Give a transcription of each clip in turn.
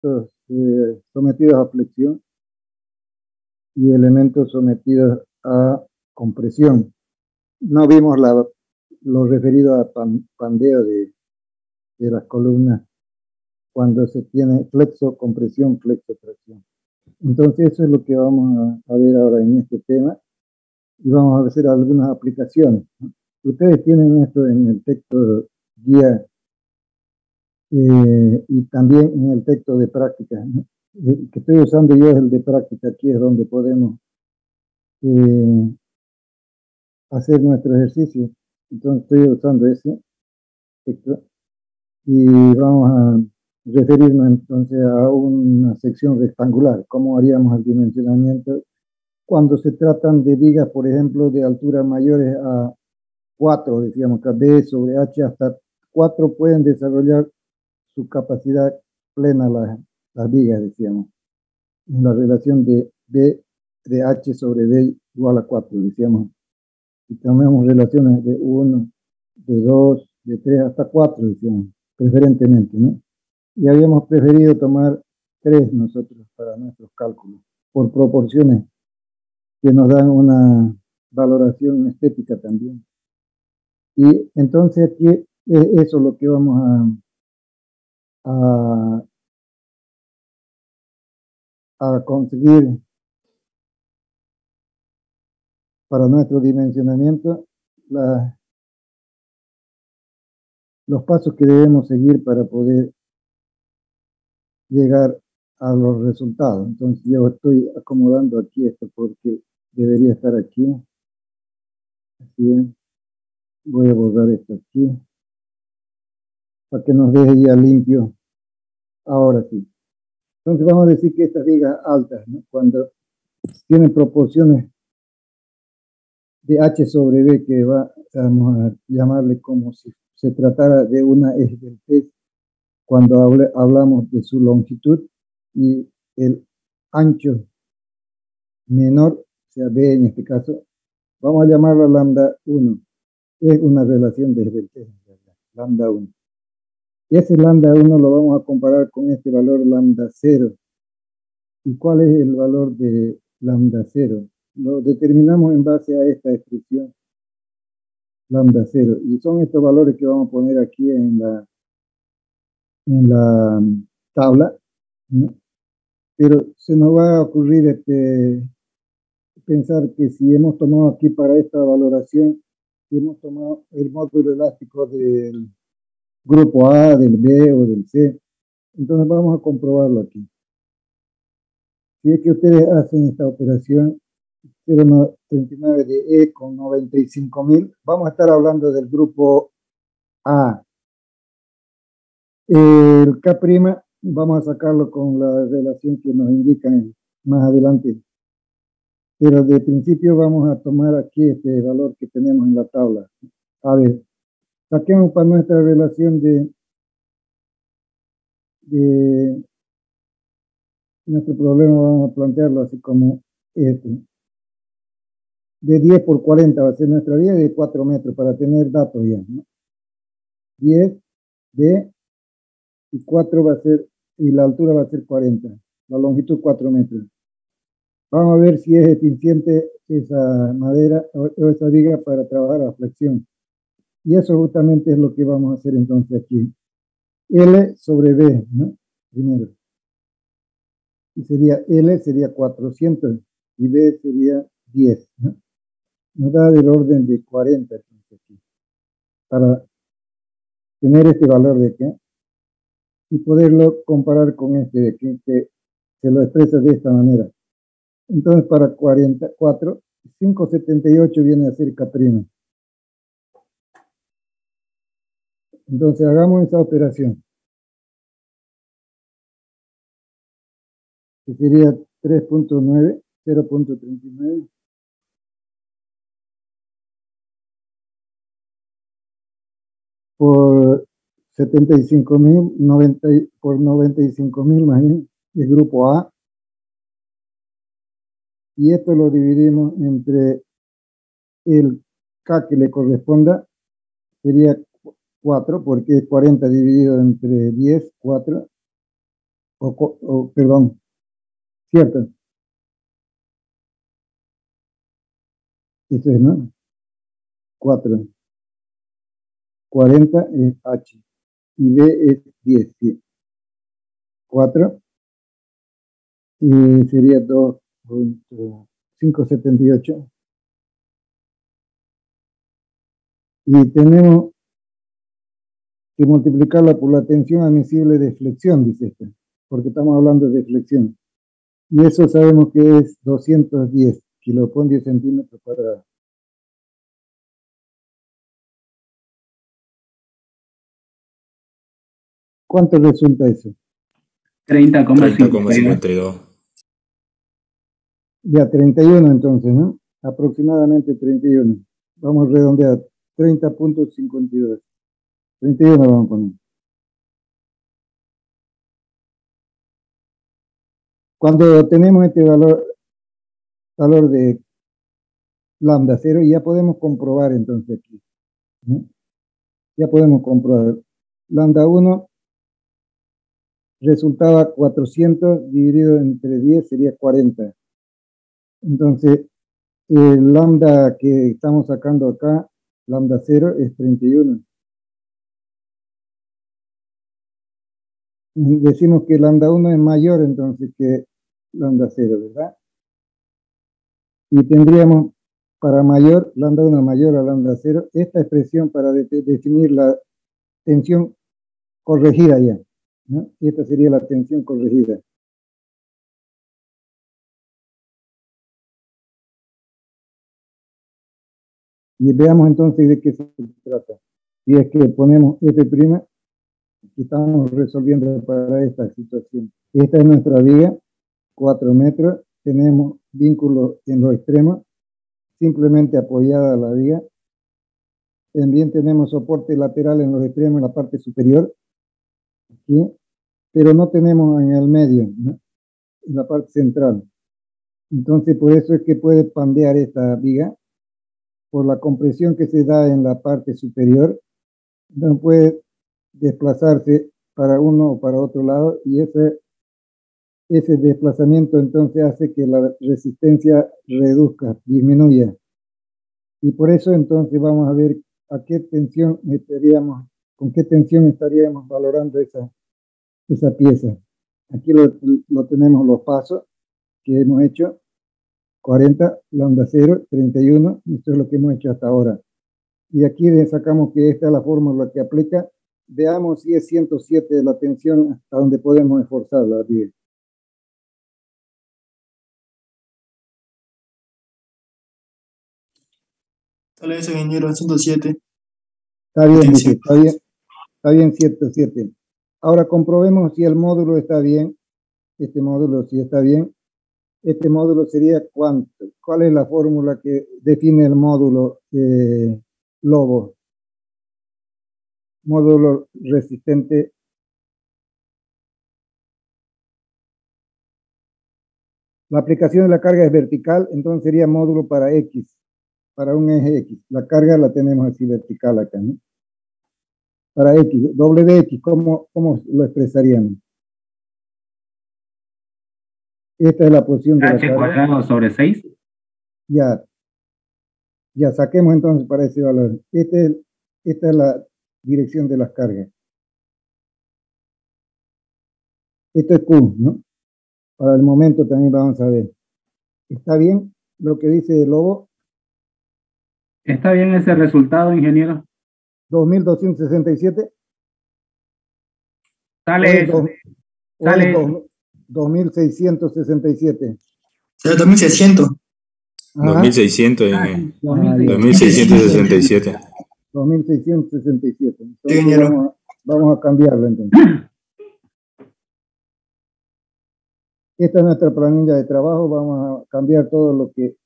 sometidos a flexión y elementos sometidos a compresión. No vimos lo referido a pandeo de las columnas cuando se tiene flexo, compresión, flexo, tracción. Entonces eso es lo que vamos a ver ahora en este tema y vamos a hacer algunas aplicaciones, ¿no? Ustedes tienen esto en el texto guía y también en el texto de práctica, ¿no? El que estoy usando yo es el de práctica, aquí es donde podemos hacer nuestro ejercicio. Entonces estoy usando ese texto y vamos a referirnos entonces a una sección rectangular, cómo haríamos el dimensionamiento cuando se tratan de vigas, por ejemplo, de alturas mayores a 4, decíamos que B sobre H hasta 4 pueden desarrollar su capacidad plena las vigas, decíamos, en la relación de B de H sobre D igual a 4, decíamos. Y tomemos relaciones de 1, de 2, de 3 hasta 4, decíamos, preferentemente, ¿no? Y habíamos preferido tomar 3 nosotros para nuestros cálculos, por proporciones que nos dan una valoración estética también. Y entonces aquí eso es lo que vamos a conseguir para nuestro dimensionamiento, los pasos que debemos seguir para poder llegar a los resultados. Entonces yo estoy acomodando aquí esto porque debería estar aquí. Así es. Voy a borrar esto aquí para que nos deje ya limpio. Ahora sí. Entonces vamos a decir que estas vigas altas, ¿no? Cuando tienen proporciones de H sobre B, que vamos a llamarle como si se tratara de una esbeltez cuando hablamos de su longitud y el ancho menor, o sea B en este caso, vamos a llamarlo lambda 1. Es una relación de esbeltez, lambda 1. Y ese lambda 1 lo vamos a comparar con este valor lambda 0. ¿Y cuál es el valor de lambda 0? Lo determinamos en base a esta expresión lambda 0. Y son estos valores que vamos a poner aquí en la tabla, ¿no? Pero se nos va a ocurrir pensar que si hemos tomado aquí para esta valoración, si hemos tomado el módulo elástico del grupo A, del B o del C, entonces vamos a comprobarlo aquí. Si es que ustedes hacen esta operación 0,39 de E con 95.000, vamos a estar hablando del grupo A. El K' vamos a sacarlo con la relación que nos indican más adelante. Pero de principio vamos a tomar aquí este valor que tenemos en la tabla. A ver, saquemos para nuestra relación de nuestro problema, vamos a plantearlo así como este. De 10 por 40 va a ser nuestra vía de 4 metros para tener datos ya, ¿no? 10 de y 4 va a ser, y la altura va a ser 40, la longitud 4 metros. Vamos a ver si es eficiente esa madera o esa viga para trabajar a flexión. Y eso justamente es lo que vamos a hacer entonces aquí. L sobre B, ¿no? Primero. Y sería L sería 400 y B sería 10, ¿no? Nos da del orden de 40 entonces aquí. Para tener este valor de aquí y poderlo comparar con este de aquí que se lo expresa de esta manera. Entonces para 44, 578 viene a ser K'. Entonces hagamos esa operación, que sería 3.9, 0.39 por 75.000, 90 por 95.000 más bien, el grupo A. Y esto lo dividimos entre el K que le corresponda, sería 4, porque es 40 dividido entre 10, 4. Perdón, cierto. Eso es, ¿no? 4. 40 es H. Y B es 10. Sí. 4. Y sería 2.578. Y tenemos que multiplicarla por la tensión admisible de flexión, dice esto, porque estamos hablando de flexión. Y eso sabemos que es 210 kilopascales centímetros cuadrados. ¿Cuánto resulta eso? 30,52. Ya, 31 entonces, ¿no? Aproximadamente 31. Vamos a redondear. 30.52. 31 vamos a poner. Cuando tenemos este valor de lambda 0, ya podemos comprobar entonces aquí, ¿no? Ya podemos comprobar. Lambda 1 resultaba 400 dividido entre 10 sería 40. Entonces, el lambda que estamos sacando acá, lambda 0, es 31. Decimos que lambda 1 es mayor entonces que lambda 0, ¿verdad? Y tendríamos para mayor, lambda 1 mayor a lambda 0, esta expresión para definir la tensión corregida ya, ¿no? Esta sería la tensión corregida. Y veamos entonces de qué se trata. Si es que ponemos F', estamos resolviendo para esta situación. Esta es nuestra viga, 4 metros, tenemos vínculos en los extremos, simplemente apoyada a la viga. También tenemos soporte lateral en los extremos, en la parte superior, ¿sí? Pero no tenemos en el medio, ¿no? En la parte central. Entonces, por eso es que puede pandear esta viga, por la compresión que se da en la parte superior, no puede desplazarse para uno o para otro lado, y ese desplazamiento entonces hace que la resistencia reduzca, disminuya. Y por eso entonces vamos a ver a qué tensión con qué tensión estaríamos valorando esa pieza. Aquí lo tenemos los pasos que hemos hecho: 40, lambda 0, 31, esto es lo que hemos hecho hasta ahora. Y aquí sacamos que esta es la fórmula que aplica. Veamos si es 107 de la tensión hasta donde podemos esforzarla. Sale ese ingeniero 107. Está bien, dice, está bien 107. Ahora comprobemos si el módulo está bien. Este módulo sí está bien. Este módulo sería ¿cuánto? ¿Cuál es la fórmula que define el módulo Lobo? Módulo resistente. La aplicación de la carga es vertical, entonces sería módulo para X, para un eje X. La carga la tenemos así vertical acá, ¿no? Para X, WX, ¿cómo lo expresaríamos? Esta es la posición de la H carga. cuadrado sobre 6. Ya saquemos entonces para ese valor. Esta es la dirección de las cargas. Esto es Q, ¿no? Para el momento también vamos a ver. ¿Está bien lo que dice el Lobo? ¿Está bien ese resultado, ingeniero? 2267. Sale eso. Sale 2667. Sale 2600. 2600. 2667. 2667. Entonces vamos a cambiarlo entonces. Esta es nuestra planilla de trabajo. Vamos a cambiar todo lo que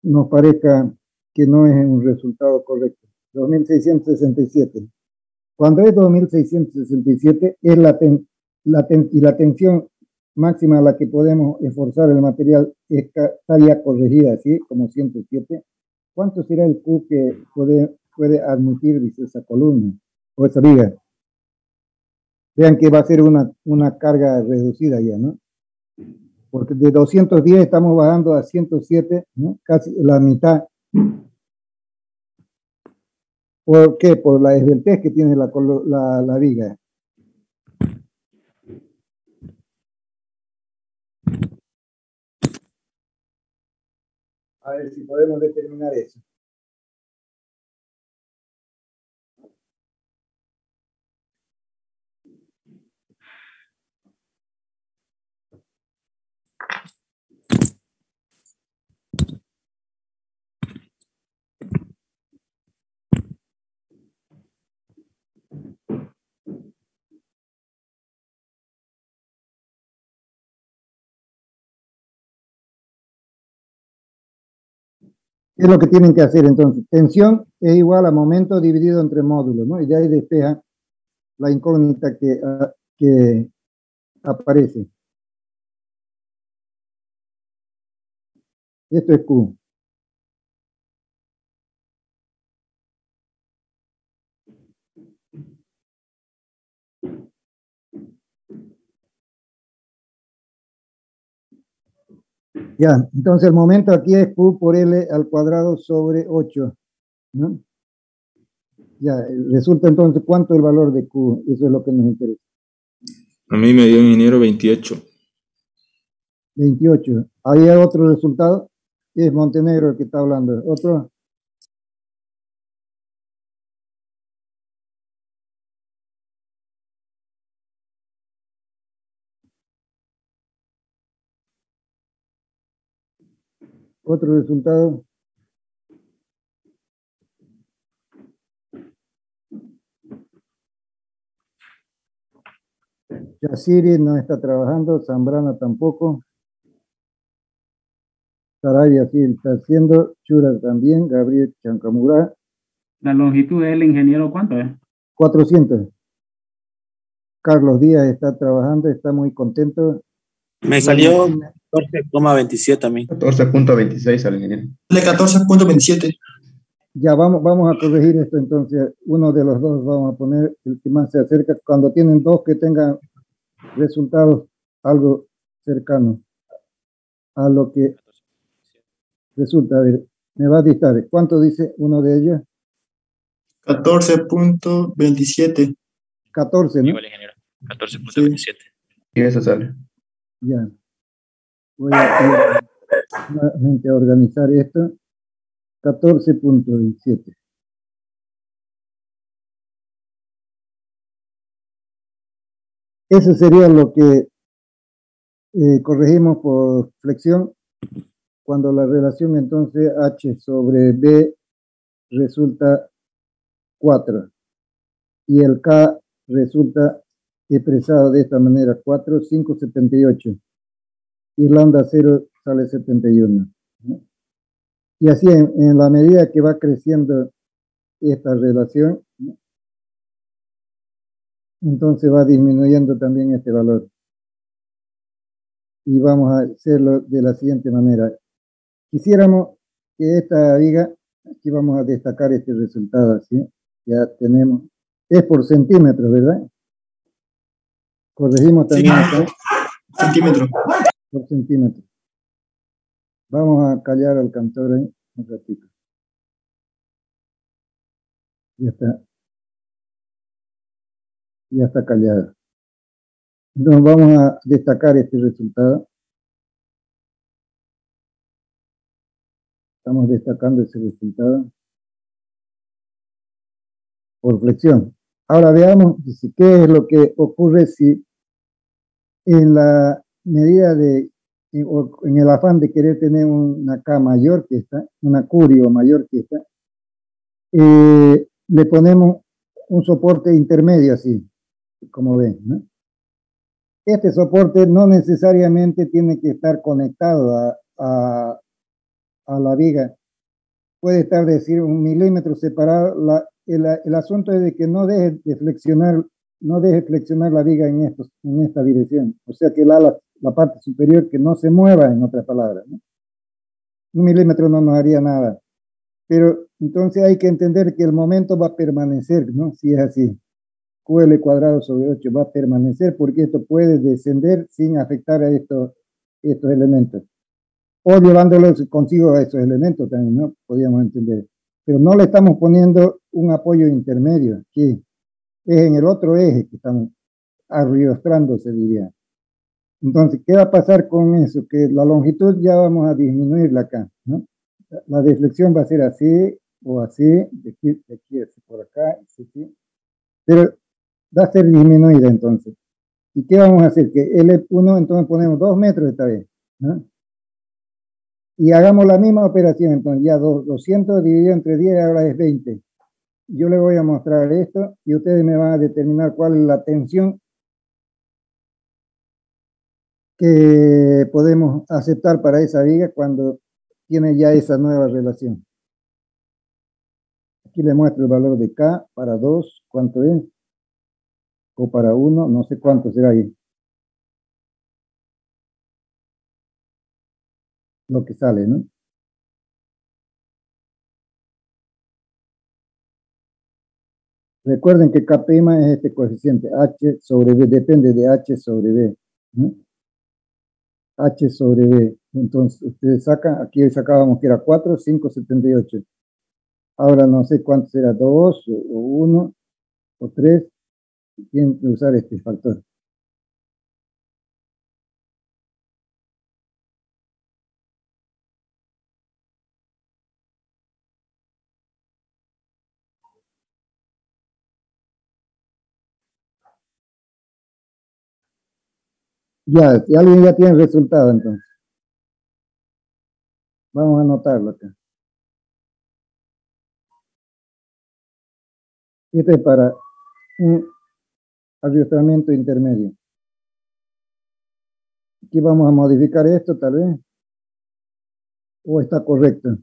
nos parezca que no es un resultado correcto. 2667. Cuando es 2667 es la tensión máxima a la que podemos esforzar el material está ya corregida, ¿sí? Como 107. ¿Cuánto será el Q que puede admitir, dice, esa columna o esa viga? Vean que va a ser una carga reducida ya, ¿no? Porque de 210 estamos bajando a 107, ¿no? Casi la mitad. ¿Por qué? Por la esbeltez que tiene la viga. A ver si podemos determinar eso. ¿Qué es lo que tienen que hacer entonces? Tensión es igual a momento dividido entre módulos, ¿no? Y de ahí despeja la incógnita que aparece. Esto es Q. Ya, entonces el momento aquí es Q por L al cuadrado sobre 8, ¿no? Ya, resulta entonces cuánto es el valor de Q, eso es lo que nos interesa. A mí me dio, ingeniero, 28. 28. ¿Hay otro resultado? Es Montenegro el que está hablando. ¿Otro? ¿Otro resultado? Yaciri no está trabajando, Zambrana tampoco. Sarabia sí está haciendo, Chura también, Gabriel Chancamurá. ¿La longitud del ingeniero cuánto es? 400. Carlos Díaz está trabajando, está muy contento. Me salió 14,27 a mí. 14.26 al ingeniero. 14.27. Ya vamos a corregir esto entonces. Uno de los dos vamos a poner el que más se acerca. Cuando tienen dos que tengan resultados algo cercanos a lo que resulta. A ver, me va a dictar. ¿Cuánto dice uno de ellos? 14.27. 14, ¿no? Igual, ingeniero. 14,27. Y eso sale. Ya. Voy a nuevamente a organizar esto. 14.27. Eso sería lo que corregimos por flexión, cuando la relación entonces H sobre B resulta 4 y el K resulta expresado de esta manera, 4, 5, 78 y lambda 0 sale 71, ¿no? Y así en la medida que va creciendo esta relación, ¿no?, entonces va disminuyendo también este valor. Y vamos a hacerlo de la siguiente manera. Quisiéramos que esta viga, aquí vamos a destacar este resultado, ¿sí? Ya tenemos, es por centímetros, ¿verdad? Corregimos también acá. Centímetro. Por centímetros. Vamos a callar al cantor ahí un ratito. Ya está. Ya está callado. Entonces vamos a destacar este resultado. Estamos destacando ese resultado por flexión. Ahora veamos qué es lo que ocurre si en la medida de, en el afán de querer tener una K mayor que esta, una curio mayor que esta, le ponemos un soporte intermedio así, como ven, ¿no? Este soporte no necesariamente tiene que estar conectado a la viga. Puede estar, decir, 1 milímetro separado. El asunto es de que no deje flexionar la viga en esta dirección. O sea que la parte superior que no se mueva, en otras palabras, ¿no? 1 milímetro no nos haría nada. Pero entonces hay que entender que el momento va a permanecer, ¿no? Si es así. QL cuadrado sobre 8 va a permanecer porque esto puede descender sin afectar a estos elementos. O llevándolos consigo a esos elementos también, ¿no? Podríamos entender. Pero no le estamos poniendo un apoyo intermedio, que es en el otro eje que estamos arriostrando, se diría. Entonces, ¿qué va a pasar con eso? Que la longitud ya vamos a disminuirla acá, ¿no? La deflexión va a ser así o así, de aquí por acá, así. Pero va a ser disminuida entonces. ¿Y qué vamos a hacer? Que L1, entonces ponemos 2 metros esta vez, ¿no? Y hagamos la misma operación, entonces ya 200 dividido entre 10 ahora es 20. Yo le voy a mostrar esto y ustedes me van a determinar cuál es la tensión que podemos aceptar para esa viga cuando tiene ya esa nueva relación. Aquí le muestro el valor de K para 2, ¿cuánto es? O para 1, no sé cuánto será ahí. Lo que sale, ¿no? Recuerden que K' es este coeficiente, H sobre B, depende de H sobre B, ¿no? H sobre B. Entonces, ustedes sacan, aquí sacábamos que era 4, 5, 78. Ahora no sé cuánto será, 2 o 1 o 3. Tienen que usar este factor. Ya, si alguien ya tiene el resultado, entonces. Vamos a anotarlo acá. Este es para un adiestramiento intermedio. Aquí vamos a modificar esto, tal vez. ¿O está correcto?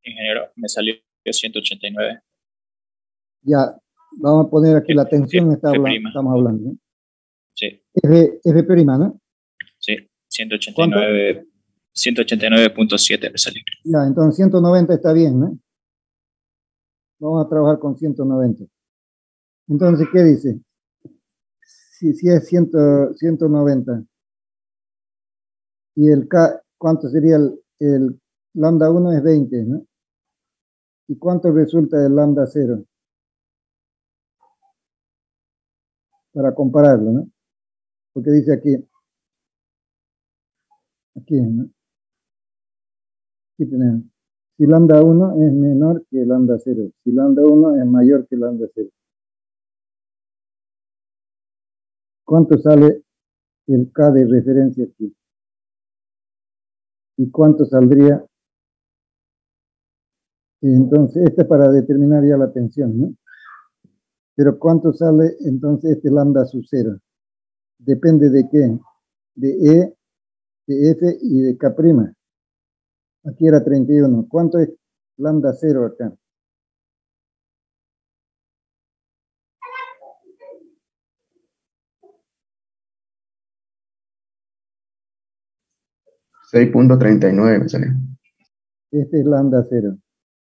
Ingeniero, me salió 189. Ya, vamos a poner aquí la tensión, estamos hablando, ¿no? Sí. F prima, ¿no? Sí, 189. 189.7 me salió. Ya, entonces 190 está bien, ¿no? Vamos a trabajar con 190. Entonces, ¿qué dice? Si es 190. Y el K, ¿cuánto sería el lambda 1 es 20, ¿no? ¿Y cuánto resulta el lambda 0? Para compararlo, ¿no? Porque dice aquí, ¿no? Aquí tenemos. Si lambda 1 es menor que lambda 0. Si lambda 1 es mayor que lambda 0. ¿Cuánto sale el K de referencia aquí? ¿Y cuánto saldría? Entonces, este es para determinar ya la tensión, ¿no? Pero ¿cuánto sale entonces este lambda sub 0? Depende de qué, de E, de F y de K'. Aquí era 31. ¿Cuánto es lambda 0 acá? $6.39 me sale. Este es lambda 0.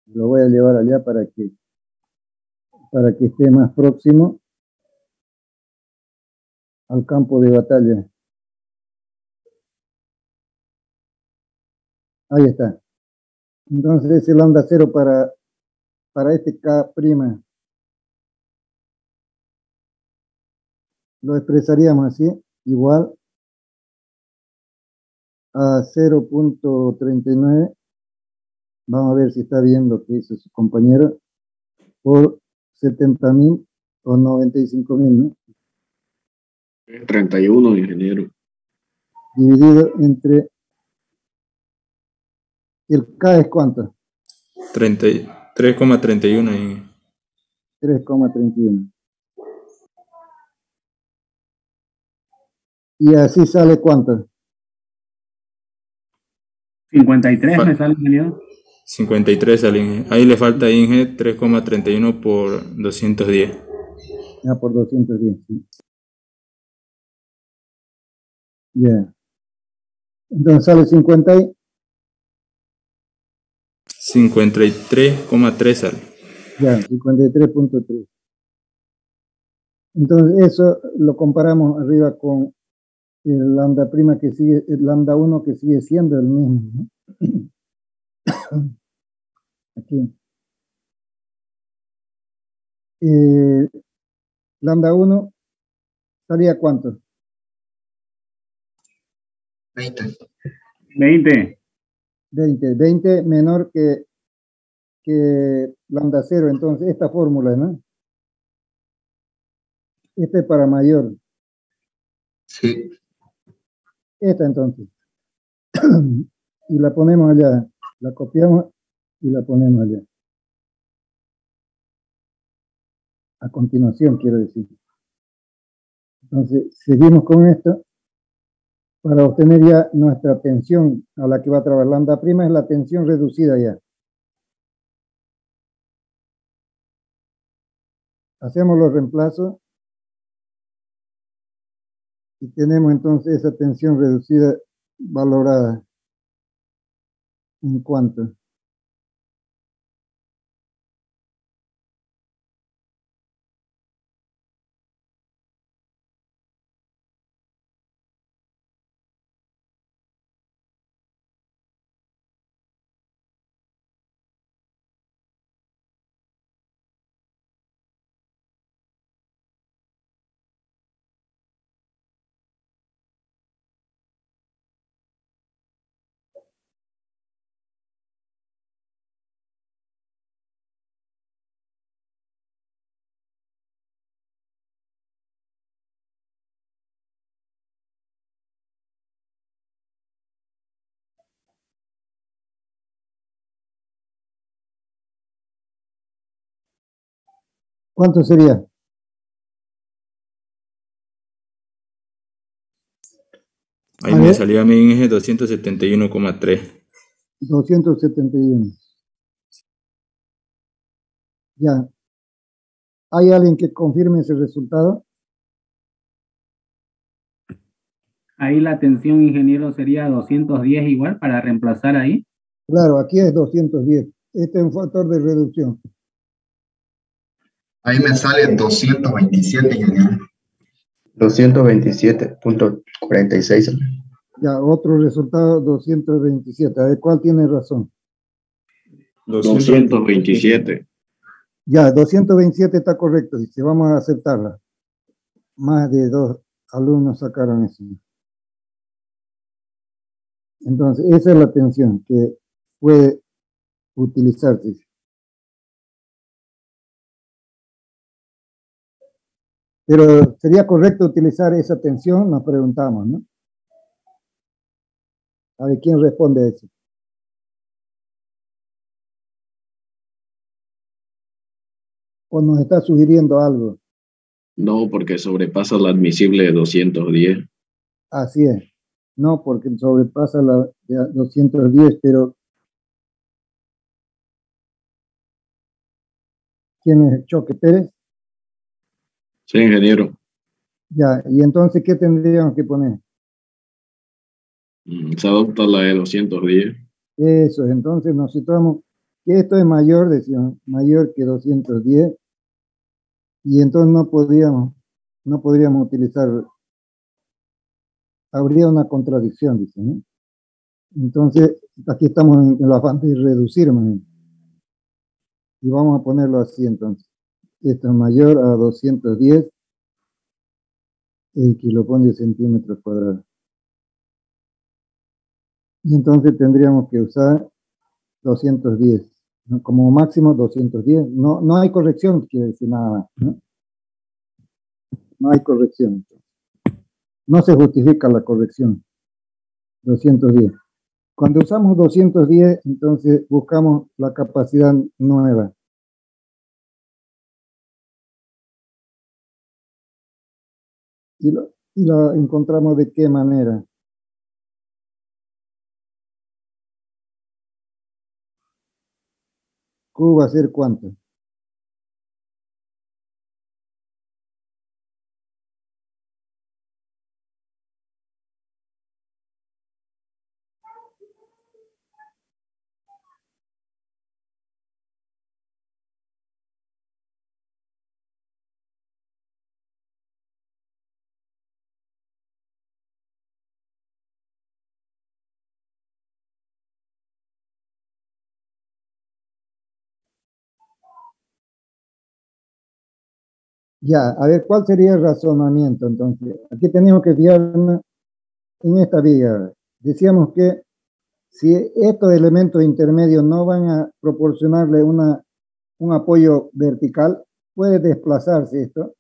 Lo voy a llevar allá para que esté más próximo al campo de batalla. Ahí está. Entonces ese lambda 0 para este K', lo expresaríamos así. igual a 0.39. Vamos a ver si está bien lo que hizo su compañero, por 70.000 o 95.000, ¿no? 31, ingeniero. Dividido entre, ¿el K es cuánto? 3,31. 3,31. Y así sale cuánto. 53 me sale, ingeniero. 53 sale, ingeniero. Ahí le falta, ingeniero, 3,31 por 210. Ya, por 210, sí. Ya. Entonces sale 53,3 sale. Ya, 53.3. Entonces eso lo comparamos arriba con el lambda prima que sigue, el lambda 1 que sigue siendo el mismo, ¿no? Aquí. Lambda 1 salía ¿cuánto? 20. 20 menor que lambda 0, entonces esta fórmula, ¿no? Esta es para mayor. Sí. Esta entonces. Y la ponemos allá, la copiamos y la ponemos allá. A continuación, quiero decir. Entonces, seguimos con esto. Para obtener ya nuestra tensión a la que va a trabajar lambda prima, es la tensión reducida ya. Hacemos los reemplazos y tenemos entonces esa tensión reducida valorada. ¿En cuánto? ¿Cuánto sería? Ahí me salió a mí, ingeniero, 271,3. 271. Ya. ¿Hay alguien que confirme ese resultado? Ahí la tensión, ingeniero, sería 210 igual para reemplazar ahí. Claro, aquí es 210. Este es un factor de reducción. Ahí me sale 227, ingeniero. 227.46. Ya, otro resultado, 227. A ver, ¿cuál tiene razón? 227. Ya, 227 está correcto, dice, vamos a aceptarla. Más de 2 alumnos sacaron eso. Entonces, esa es la tensión que puede utilizarse. Pero sería correcto utilizar esa tensión, nos preguntamos, ¿no? A ver, ¿quién responde a eso? ¿O nos está sugiriendo algo? No, porque sobrepasa la admisible de 210. Así es. No, porque sobrepasa la de 210, pero ¿quién es Choque Pérez? Sí, ingeniero. Ya, y entonces, ¿qué tendríamos que poner? Se adopta la de 210. Eso, entonces nos situamos que esto es mayor, decíamos, mayor que 210, y entonces no podríamos utilizar, habría una contradicción, dice, ¿no? Entonces, aquí estamos en el afán de reducir, y vamos a ponerlo así entonces. Esto es mayor a 210, kilopondio centímetros cuadrados. Y entonces tendríamos que usar 210, ¿no? Como máximo 210. No hay corrección, quiere decir nada más, ¿no? No hay corrección. No se justifica la corrección. 210. Cuando usamos 210, entonces buscamos la capacidad nueva. Y la encontramos de qué manera. Q va a ser ¿cuánto? Ya, a ver, ¿cuál sería el razonamiento entonces? Aquí tenemos que fijarnos en esta viga. Decíamos que si estos elementos intermedios no van a proporcionarle un apoyo vertical, puede desplazarse esto,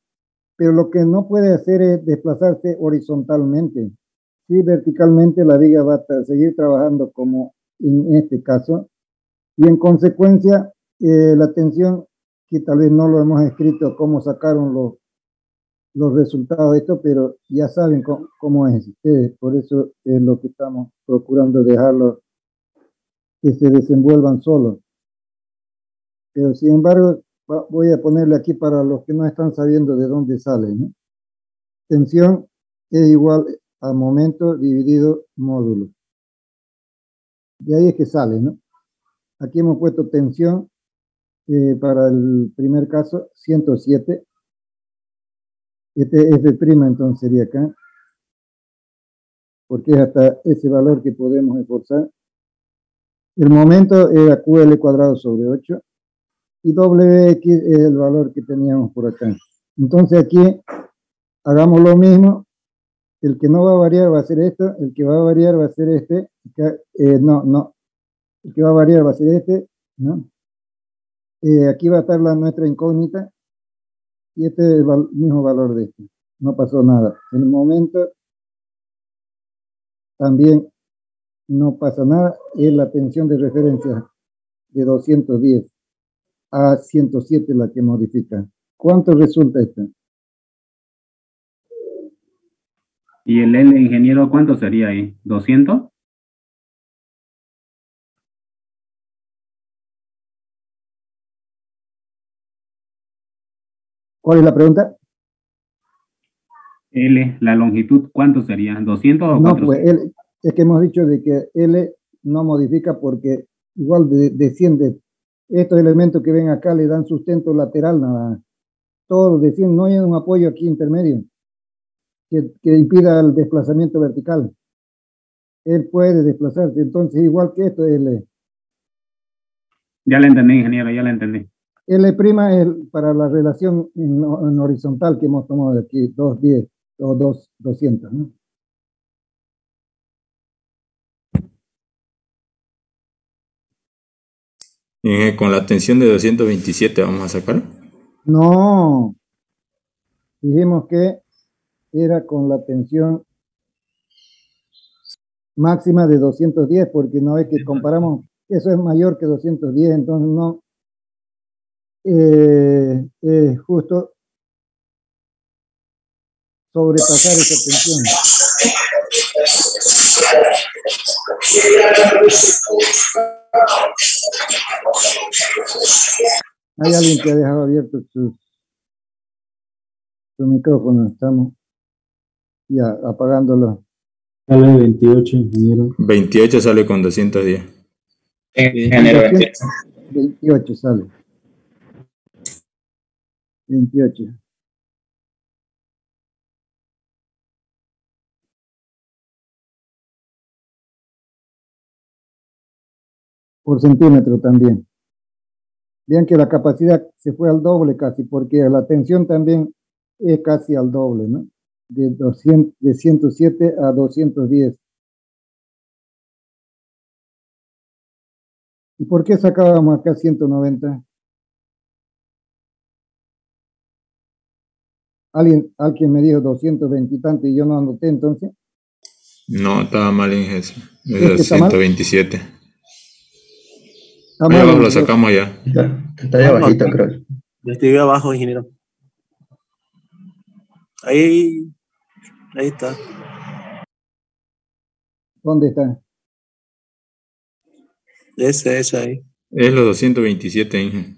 pero lo que no puede hacer es desplazarse horizontalmente. Sí, verticalmente la viga va a seguir trabajando como en este caso, y en consecuencia la tensión, que tal vez no lo hemos escrito cómo sacaron los resultados de esto, pero ya saben cómo es ustedes, por eso es lo que estamos procurando dejarlo que se desenvuelvan solos. Pero sin embargo, voy a ponerle aquí para los que no están sabiendo de dónde sale, ¿no? Tensión es igual a momento dividido módulo. De ahí es que sale, ¿no? Aquí hemos puesto tensión para el primer caso, 107. Este F' entonces sería acá, porque es hasta ese valor que podemos esforzar. El momento era QL cuadrado sobre 8 y WX es el valor que teníamos por acá. Entonces aquí hagamos lo mismo. El que no va a variar va a ser esto, el que va a variar va a ser este. No. El que va a variar va a ser este, ¿no? Aquí va a estar nuestra incógnita y este es el mismo valor de este. No pasó nada. En el momento también no pasa nada. Es la tensión de referencia de 210 a 107 la que modifica. ¿Cuánto resulta esto? ¿Y el L, ingeniero, cuánto sería ahí? ¿200? ¿Cuál es la pregunta? L, la longitud, ¿cuánto sería? ¿200 o 400? No, pues es que hemos dicho de que L no modifica porque igual desciende. Estos elementos que ven acá le dan sustento lateral nada más. Todos descienden, no hay un apoyo aquí intermedio que impida el desplazamiento vertical. Él puede desplazarse, entonces igual que esto, L. Ya le entendí, ingeniero, ya le entendí. L' es para la relación en horizontal que hemos tomado de aquí, 210 o 200, ¿no? Con la tensión de 227 vamos a sacar. No, dijimos que era con la tensión máxima de 210, porque no es que comparamos, eso es mayor que 210, entonces no, justo sobrepasar esa tensión. Hay alguien que ha dejado abierto su micrófono, estamos ya apagándolo. Sale 28, ingeniero. 28 sale con 210. Ingeniero, 28 sale. 28. Por centímetro también. Vean que la capacidad se fue al doble casi, porque la tensión también es casi al doble, ¿no? de 107 a 210. ¿Y por qué sacábamos acá 190? Alguien me dijo 220 y tanto y yo no anoté entonces. No, estaba mal en eso. ¿Es Es que está mal? 127. Está Ahí mal. abajo lo sacamos ya. Está ahí abajito, creo. Lo escribí abajo, ingeniero. Ahí está. ¿Dónde está? Ese ahí. Es los 227, Inge.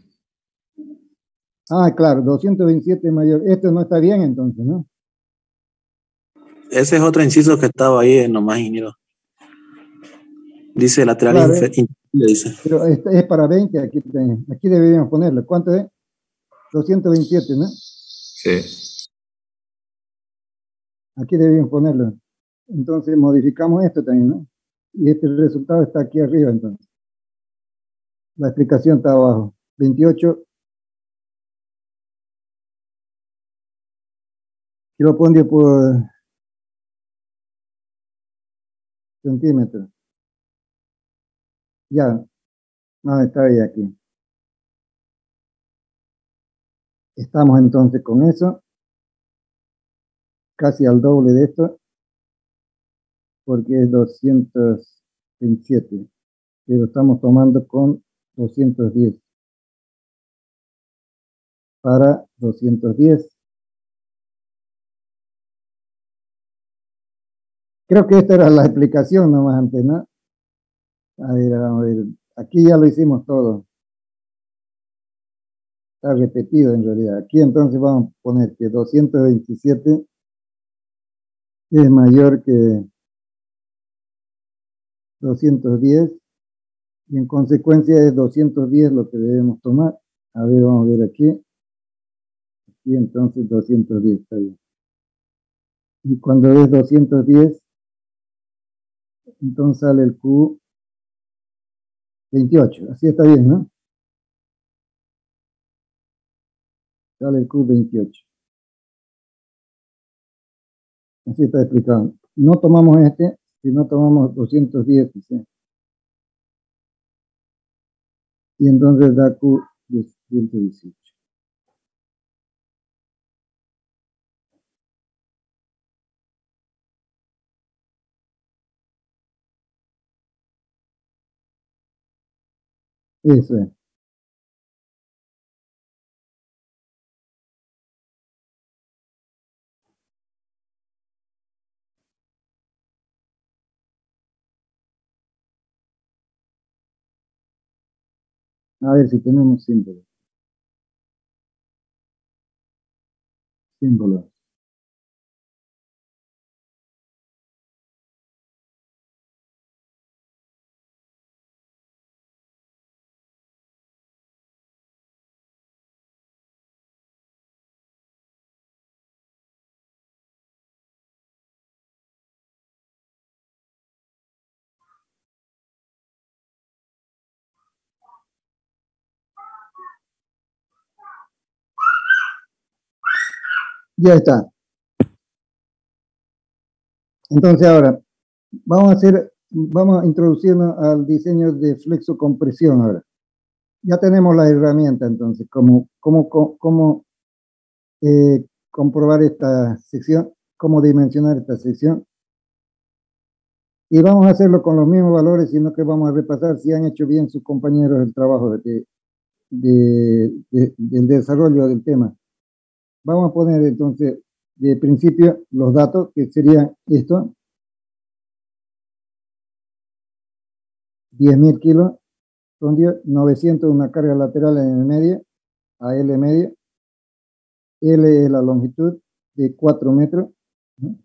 Ah, claro, 227 mayor. Esto no está bien entonces, ¿no? Ese es otro inciso que estaba ahí nomás, ingeniero. Dice lateral Claro, inferior, dice. pero es para 20, aquí deberíamos ponerlo. ¿Cuánto es? 227, ¿no? Sí. Aquí deberíamos ponerlo. Entonces modificamos esto también, ¿no? Y este resultado está aquí arriba, entonces. La explicación está abajo. 28 kilopondrios por centímetro. Ya, no, está ahí aquí. Estamos entonces con eso, casi al doble de esto, porque es 227, pero estamos tomando con 210 para 210. Creo que esta era la explicación nomás antes, ¿no? A ver, aquí ya lo hicimos todo. Está repetido en realidad. Aquí entonces vamos a poner que 227 es mayor que 210 y en consecuencia es 210 lo que debemos tomar. A ver, vamos a ver aquí. Y entonces 210 está bien. Y cuando es 210, entonces sale el Q 28. Así está bien, ¿no? Sale el Q 28. Así está explicado. No tomamos este, sino tomamos 210. ¿Sí? Y entonces da Q 118. Eso es. A ver si tenemos símbolos. Símbolos. Ya está. Entonces ahora vamos a introducirnos al diseño de flexocompresión ahora. Ya tenemos la herramienta entonces, cómo comprobar esta sección, cómo dimensionar esta sección. Y vamos a hacerlo con los mismos valores, sino que vamos a repasar si han hecho bien sus compañeros el trabajo del desarrollo del tema. Vamos a poner entonces de principio los datos, que serían esto: 10.000 kilos, son 900 una carga lateral en el medio, a L medio. L es la longitud de 4 metros. ¿No?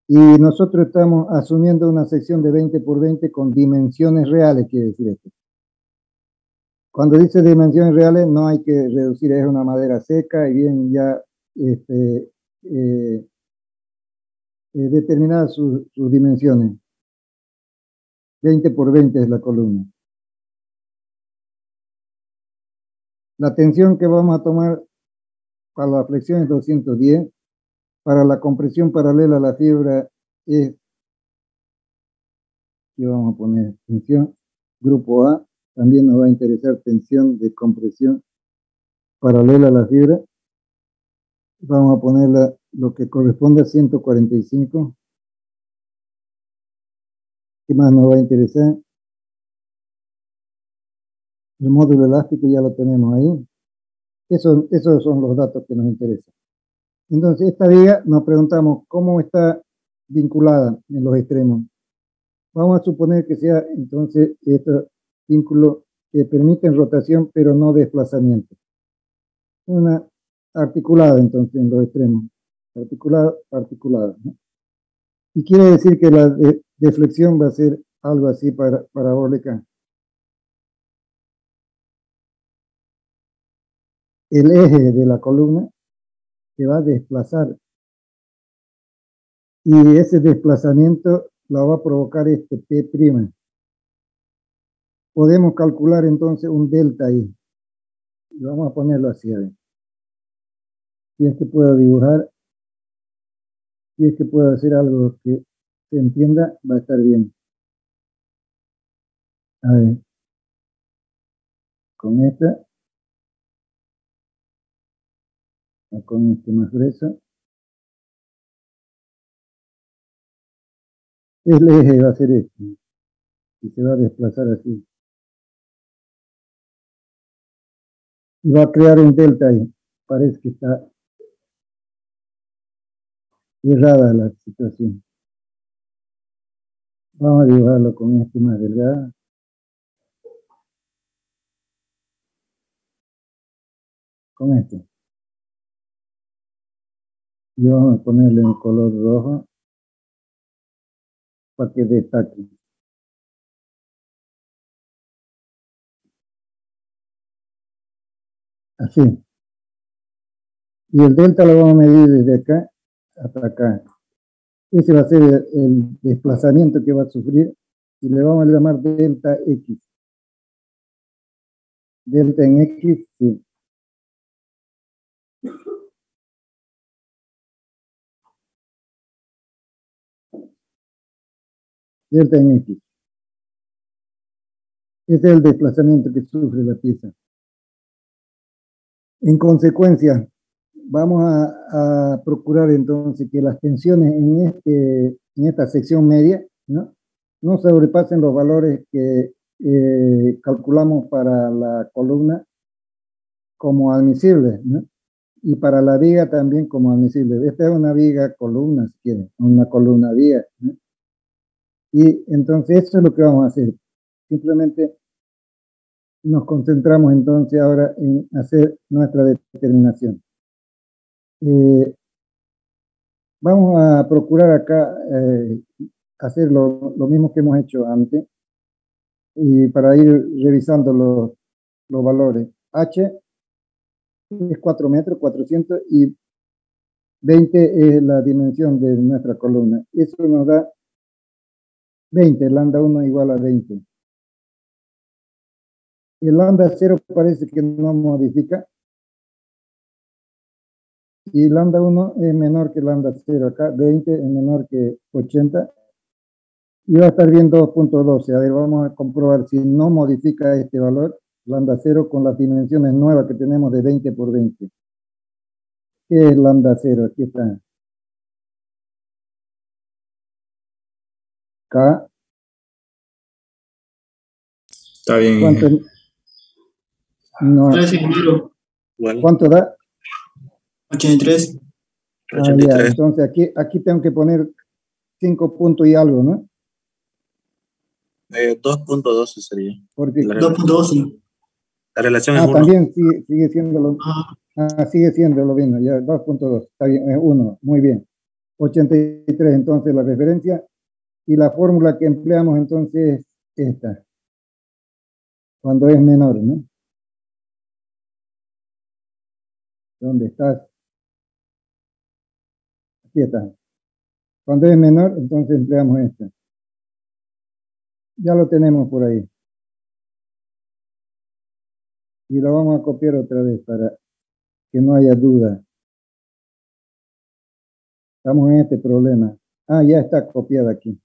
Y nosotros estamos asumiendo una sección de 20 por 20 con dimensiones reales, quiere decir esto. Cuando dice dimensiones reales, no hay que reducir, es una madera seca y bien ya determinadas sus dimensiones. 20 por 20 es la columna. La tensión que vamos a tomar para la flexión es 210, para la compresión paralela a la fibra es, aquí vamos a poner tensión, grupo A, también nos va a interesar tensión de compresión paralela a la fibra, vamos a poner lo que corresponde a 145, ¿qué más nos va a interesar? El módulo elástico ya lo tenemos ahí. Esos son los datos que nos interesan. Entonces, esta viga nos preguntamos cómo está vinculada en los extremos. Vamos a suponer que sea entonces estos vínculos que permiten rotación pero no desplazamiento. Una articulada entonces en los extremos. Articulada, ¿no? Y quiere decir que la deflexión va a ser algo así parabólica. El eje de la columna se va a desplazar y ese desplazamiento lo va a provocar este P'. Podemos calcular entonces un delta ahí. Y vamos a ponerlo así, a ver. Si es que puedo dibujar, si es que puedo hacer algo que se entienda, va a estar bien. A ver. Con esta. O con este más grueso. El eje va a ser este. Y se va a desplazar así. Y va a crear un delta ahí. Parece que está errada la situación. Vamos a dibujarlo con este más delgado. Con este. Y vamos a ponerle un color rojo para que destaque. Así. Y el delta lo vamos a medir desde acá hasta acá. Ese va a ser el desplazamiento que va a sufrir y le vamos a llamar delta X. Delta en X, sí. Delta en X. Ese es el desplazamiento que sufre la pieza. En consecuencia, vamos a procurar entonces que las tensiones en esta sección media, no sobrepasen los valores que calculamos para la columna como admisibles, ¿no? Y para la viga también como admisible. Esta es una viga columna, si quieren, una columna viga, ¿no? Y entonces eso es lo que vamos a hacer. Simplemente nos concentramos entonces ahora en hacer nuestra determinación. Vamos a procurar acá hacer lo mismo que hemos hecho antes y para ir revisando los valores. H es 4 metros, 400 y 20 es la dimensión de nuestra columna. Eso nos da 20, lambda 1 igual a 20. Y el lambda 0 parece que no modifica. Y lambda 1 es menor que lambda 0. Acá 20 es menor que 80. Y va a estar bien 2.12. A ver, vamos a comprobar si no modifica este valor, lambda 0, con las dimensiones nuevas que tenemos de 20 por 20. ¿Qué es lambda 0? Aquí está. K. Está bien. ¿Cuánto? No. ¿Cuánto da? 83. Ah, ya, entonces aquí tengo que poner 5 puntos y algo, ¿no? 2.12 sería. Porque 2.12. La relación es 1. También sigue siendo sigue siendo lo mismo, ya 2.2, está bien, es 1, muy bien. 83 entonces la referencia y la fórmula que empleamos entonces es esta, cuando es menor, ¿no? ¿Dónde estás? Aquí está. Cuando es menor, entonces empleamos esta. Ya lo tenemos por ahí. Y lo vamos a copiar otra vez para que no haya duda. Estamos en este problema. Ah, ya está copiada aquí.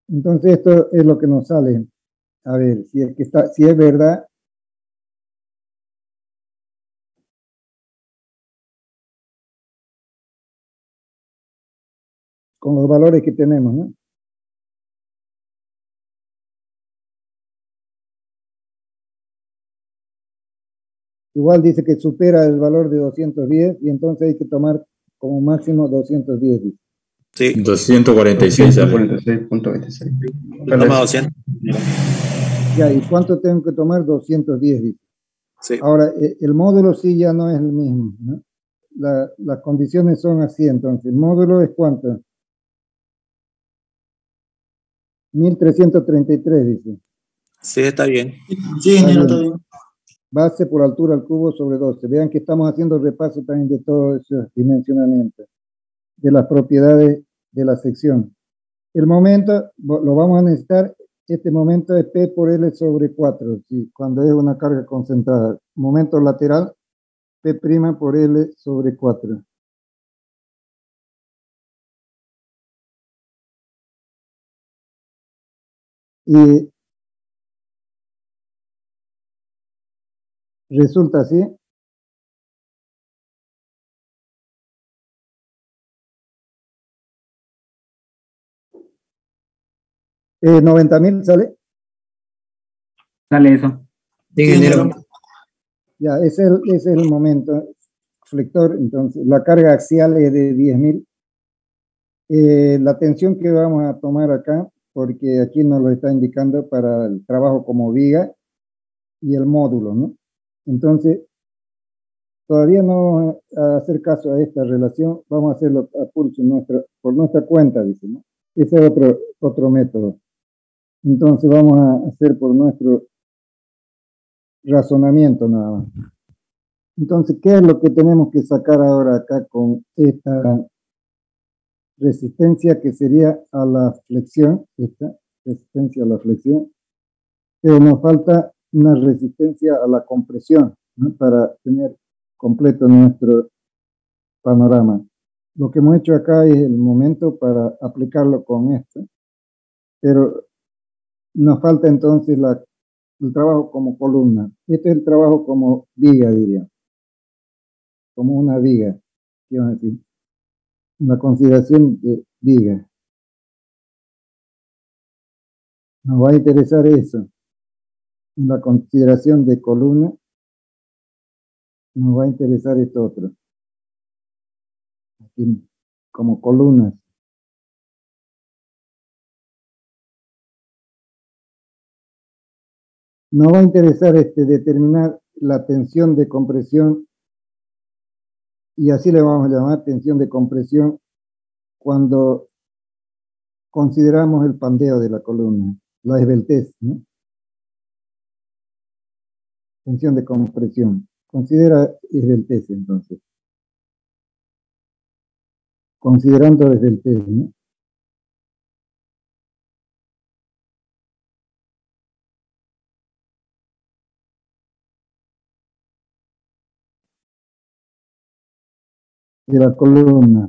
Entonces esto es lo que nos sale. A ver, si es que está, si es verdad. Con los valores que tenemos, ¿no? Igual dice que supera el valor de 210 y entonces hay que tomar como máximo 210. Dice. Sí. 246 sale. 246.26. Toma 200. Ya, ¿y cuánto tengo que tomar? 210, dice. Sí. Ahora, el módulo sí ya no es el mismo, ¿no? Las condiciones son así, entonces. ¿El módulo es cuánto? 1333, dice. Sí, está bien. Sí, ingeniero, está bien. Base por altura al cubo sobre 12. Vean que estamos haciendo repaso también de todos esos dimensionamientos, de las propiedades de la sección. El momento lo vamos a necesitar. Este momento es P por L sobre 4, ¿sí? Cuando es una carga concentrada. Momento lateral, P' por L sobre 4. Y resulta así. ¿90.000 sale? Sale eso. Sí, ingeniero. Ya, ese es el momento flector. Entonces, la carga axial es de 10.000. La tensión que vamos a tomar acá, porque aquí nos lo está indicando para el trabajo como viga y el módulo, ¿no? Entonces, todavía no vamos a hacer caso a esta relación, vamos a hacerlo a pulso por nuestra cuenta, dice, ¿no? Ese es otro método. Entonces vamos a hacer por nuestro razonamiento nada más. Entonces, ¿qué es lo que tenemos que sacar ahora acá con esta resistencia que sería a la flexión? Esta resistencia a la flexión. Pero nos falta una resistencia a la compresión, ¿no? Para tener completo nuestro panorama. Lo que hemos hecho acá es el momento para aplicarlo con esto, pero nos falta entonces el trabajo como columna. Este es el trabajo como viga, diría, como una viga, quiero decir, una consideración de viga. Nos va a interesar eso, una consideración de columna, nos va a interesar esto otro, aquí, como columnas. Nos va a interesar determinar la tensión de compresión, y así le vamos a llamar tensión de compresión cuando consideramos el pandeo de la columna, la esbeltez, ¿no? Tensión de compresión. Considera esbeltez entonces. Considerando esbeltez, ¿no? De la columna.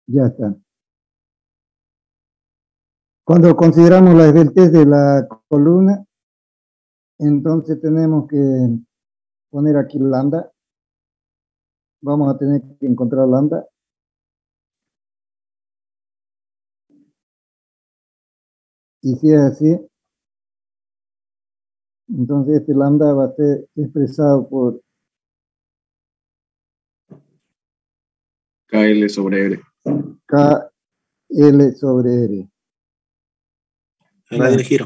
Ya está. Cuando consideramos la esbeltez de la columna, entonces tenemos que poner aquí lambda. Vamos a tener que encontrar lambda. Y si es así, entonces este lambda va a ser expresado por KL sobre R. KL sobre R. El radio de giro.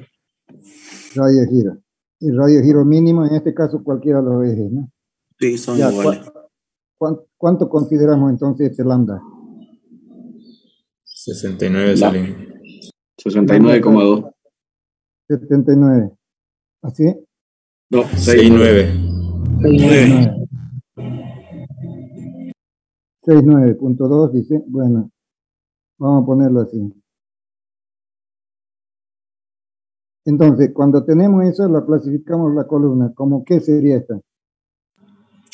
Radio de giro. El radio de giro mínimo, en este caso cualquiera de los ejes, ¿no? Sí, son Ya, iguales. ¿cuánto consideramos entonces este lambda? 69 salen. 69,2. 79. ¿Así? No, 69. 9. 69.2 dice. Bueno, vamos a ponerlo así. Entonces, cuando tenemos eso, la clasificamos la columna. ¿Cómo qué sería esta?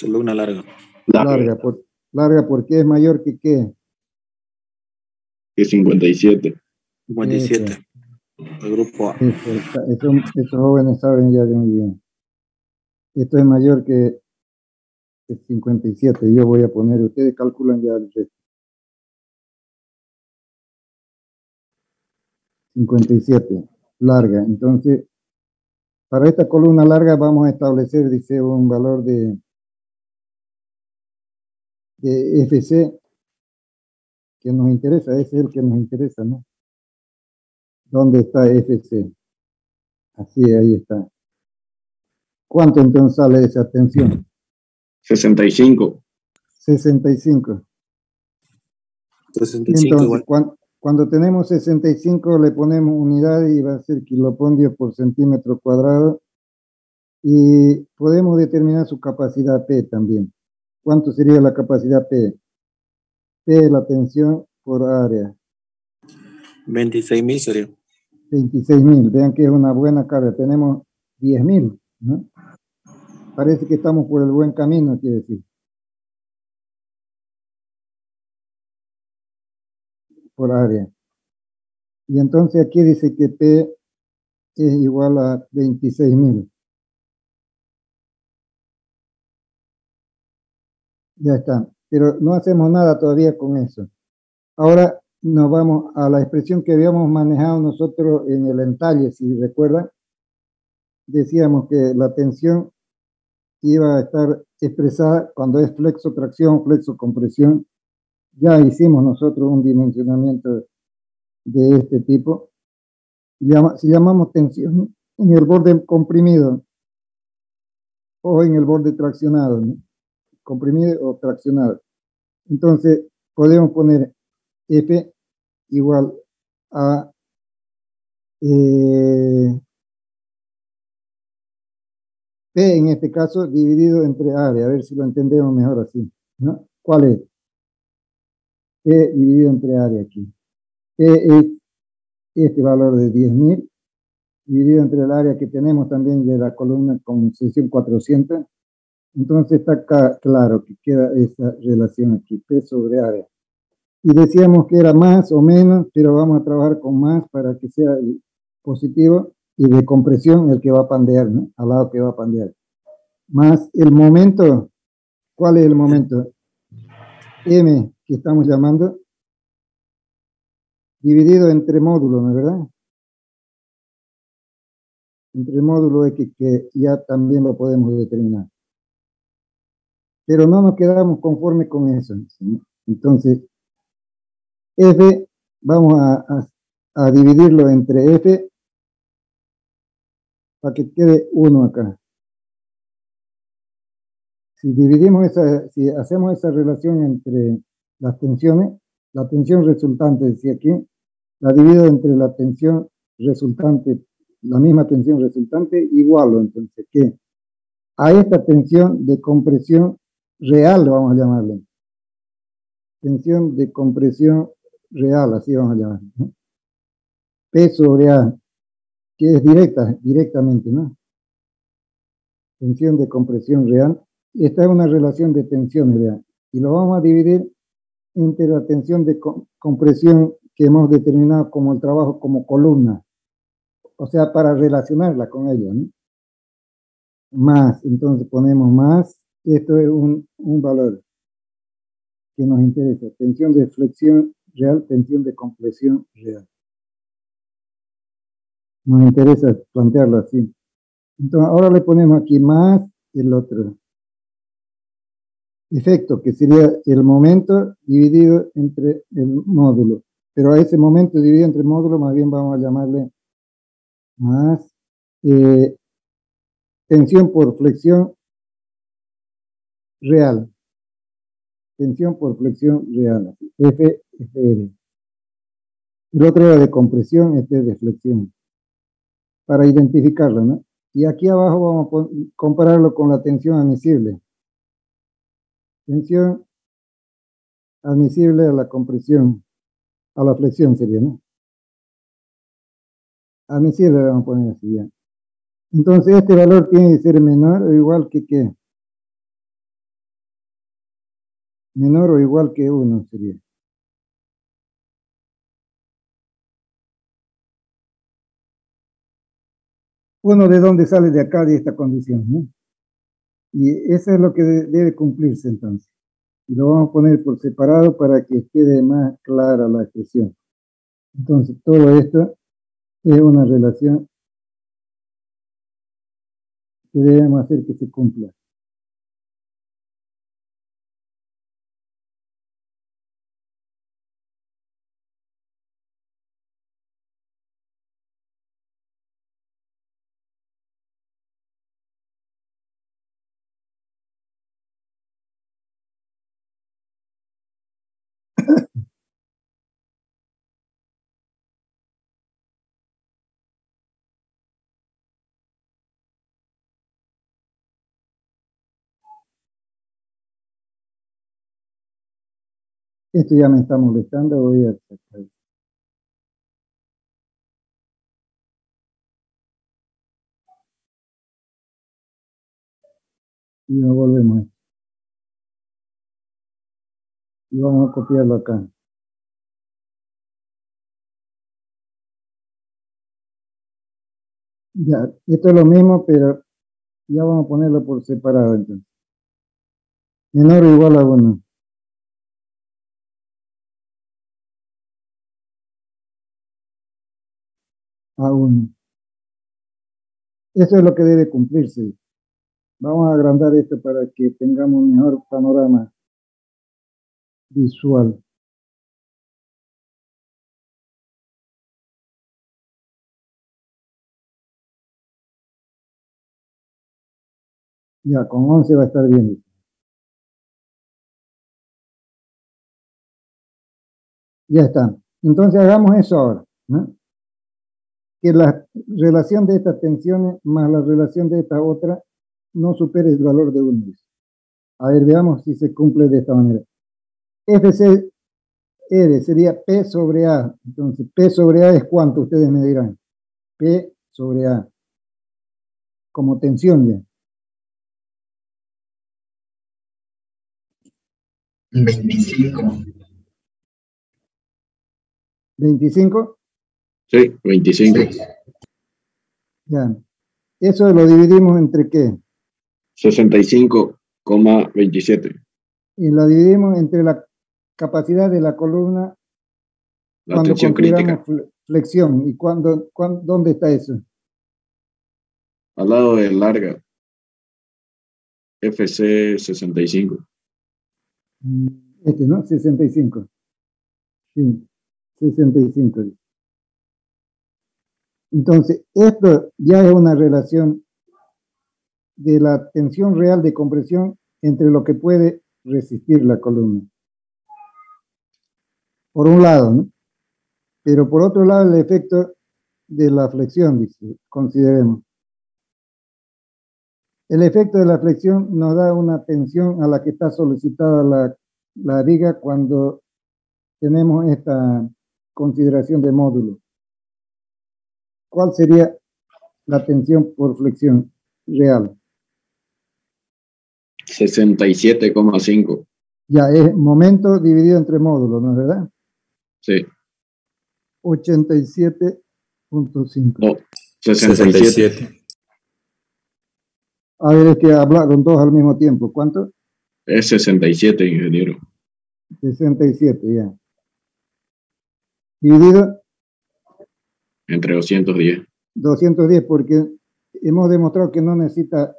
Columna larga. Larga porque es mayor que qué. Que 57. 57. El grupo A. Esos jóvenes saben ya muy bien. Esto es mayor que 57. Yo voy a poner, ustedes calculan ya el resto. 57, larga. Entonces, para esta columna larga vamos a establecer, dice, un valor de FC que nos interesa. Ese es el que nos interesa, ¿no? ¿Dónde está FC? Así, ahí está. ¿Cuánto entonces sale esa tensión? 65. 65. 65 Entonces, igual. cuando tenemos 65 le ponemos unidad y va a ser kilopondio por centímetro cuadrado y podemos determinar su capacidad P también. ¿Cuánto sería la capacidad P? P es la tensión por área. 26.000 sería. 26.000. Vean que es una buena carga. Tenemos 10.000, ¿no? Parece que estamos por el buen camino, quiere decir. Por área. Y entonces aquí dice que P es igual a 26.000. Ya está. Pero no hacemos nada todavía con eso. Ahora nos vamos a la expresión que habíamos manejado nosotros en el entalle, si recuerdan. Decíamos que la tensión iba a estar expresada cuando es flexo-tracción, flexo-compresión. Ya hicimos nosotros un dimensionamiento de este tipo. Si llamamos tensión en el borde comprimido o en el borde traccionado, ¿no? Comprimido o traccionado. Entonces, podemos poner F igual a P en este caso dividido entre área, a ver si lo entendemos mejor así, ¿no? ¿Cuál es? P dividido entre área aquí. P es este valor de 10.000 dividido entre el área que tenemos también de la columna con sección 400. Entonces está claro que queda esa relación aquí, P sobre área. Y decíamos que era más o menos, pero vamos a trabajar con más para que sea positivo y de compresión el que va a pandear, ¿no? Al lado que va a pandear. Más el momento, ¿cuál es el momento? M, que estamos llamando, dividido entre módulos, ¿no es verdad? Entre módulos X, que ya también lo podemos determinar. Pero no nos quedamos conformes con eso, ¿sí? Entonces, F, vamos a dividirlo entre F para que quede 1 acá. Si dividimos si hacemos esa relación entre las tensiones, la tensión resultante, decía aquí, la divido entre la tensión resultante, la misma tensión resultante, igualo entonces que a esta tensión de compresión real, vamos a llamarle. Tensión de compresión real, así vamos a llamarle, ¿no? P sobre A, que es directamente, ¿no? Tensión de compresión real. Esta es una relación de tensiones, vean. Y lo vamos a dividir entre la tensión de compresión que hemos determinado como el trabajo como columna. O sea, para relacionarla con ella, ¿no? Más, entonces ponemos más. Esto es un valor que nos interesa. Tensión de flexión real, tensión de compresión real. Nos interesa plantearlo así. Entonces, ahora le ponemos aquí más el otro efecto, que sería el momento dividido entre el módulo. Pero a ese momento dividido entre módulos, más bien vamos a llamarle más tensión por flexión real. Tensión por flexión real. FR. El otro era de compresión, este es de flexión. para identificarlo, ¿no? Y aquí abajo vamos a compararlo con la tensión admisible. Tensión admisible a la compresión, a la flexión sería, ¿no? Admisible le vamos a poner así ya. Entonces este valor tiene que ser menor o igual que ¿qué? Menor o igual que 1 sería. ¿Uno de dónde sale de acá de esta condición, ¿no? Y eso es lo que debe cumplirse entonces. Y lo vamos a poner por separado para que quede más clara la expresión. Entonces todo esto es una relación que debemos hacer que se cumpla. Esto ya me está molestando, voy a sacar. Y lo volvemos. Y vamos a copiarlo acá. Ya, esto es lo mismo, pero ya vamos a ponerlo por separado entonces. Menor o igual a 1. A 1. Eso es lo que debe cumplirse. Vamos a agrandar esto para que tengamos un mejor panorama visual. Ya, con 11 va a estar bien. Ya está. Entonces hagamos eso ahora, ¿no? Que la relación de estas tensiones más la relación de esta otra no supere el valor de 1. A ver, veamos si se cumple de esta manera. FCR sería P sobre A. Entonces, P sobre A es cuánto, ustedes me dirán. P sobre A. Como tensión ya. 25. ¿25? Sí, 25. Sí. Ya. Eso lo dividimos entre ¿qué? 65,27. Y lo dividimos entre la capacidad de la columna La cuando tensión consideramos crítica. flexión. ¿Y dónde está eso? Al lado de larga. FC 65. Este, ¿no? 65. Sí, 65. Entonces, esto ya es una relación de la tensión real de compresión entre lo que puede resistir la columna. Por un lado, ¿no? Pero por otro lado, el efecto de la flexión, dice, consideremos. El efecto de la flexión nos da una tensión a la que está solicitada la viga cuando tenemos esta consideración de módulo. ¿Cuál sería la tensión por flexión real? 67,5. Ya es momento dividido entre módulos, ¿no es verdad? Sí. 87.5. No, 67. A ver, es que hablaron dos al mismo tiempo. ¿Cuánto? Es 67, ingeniero. 67, ya. Dividido Entre 210. 210, porque hemos demostrado que no necesita,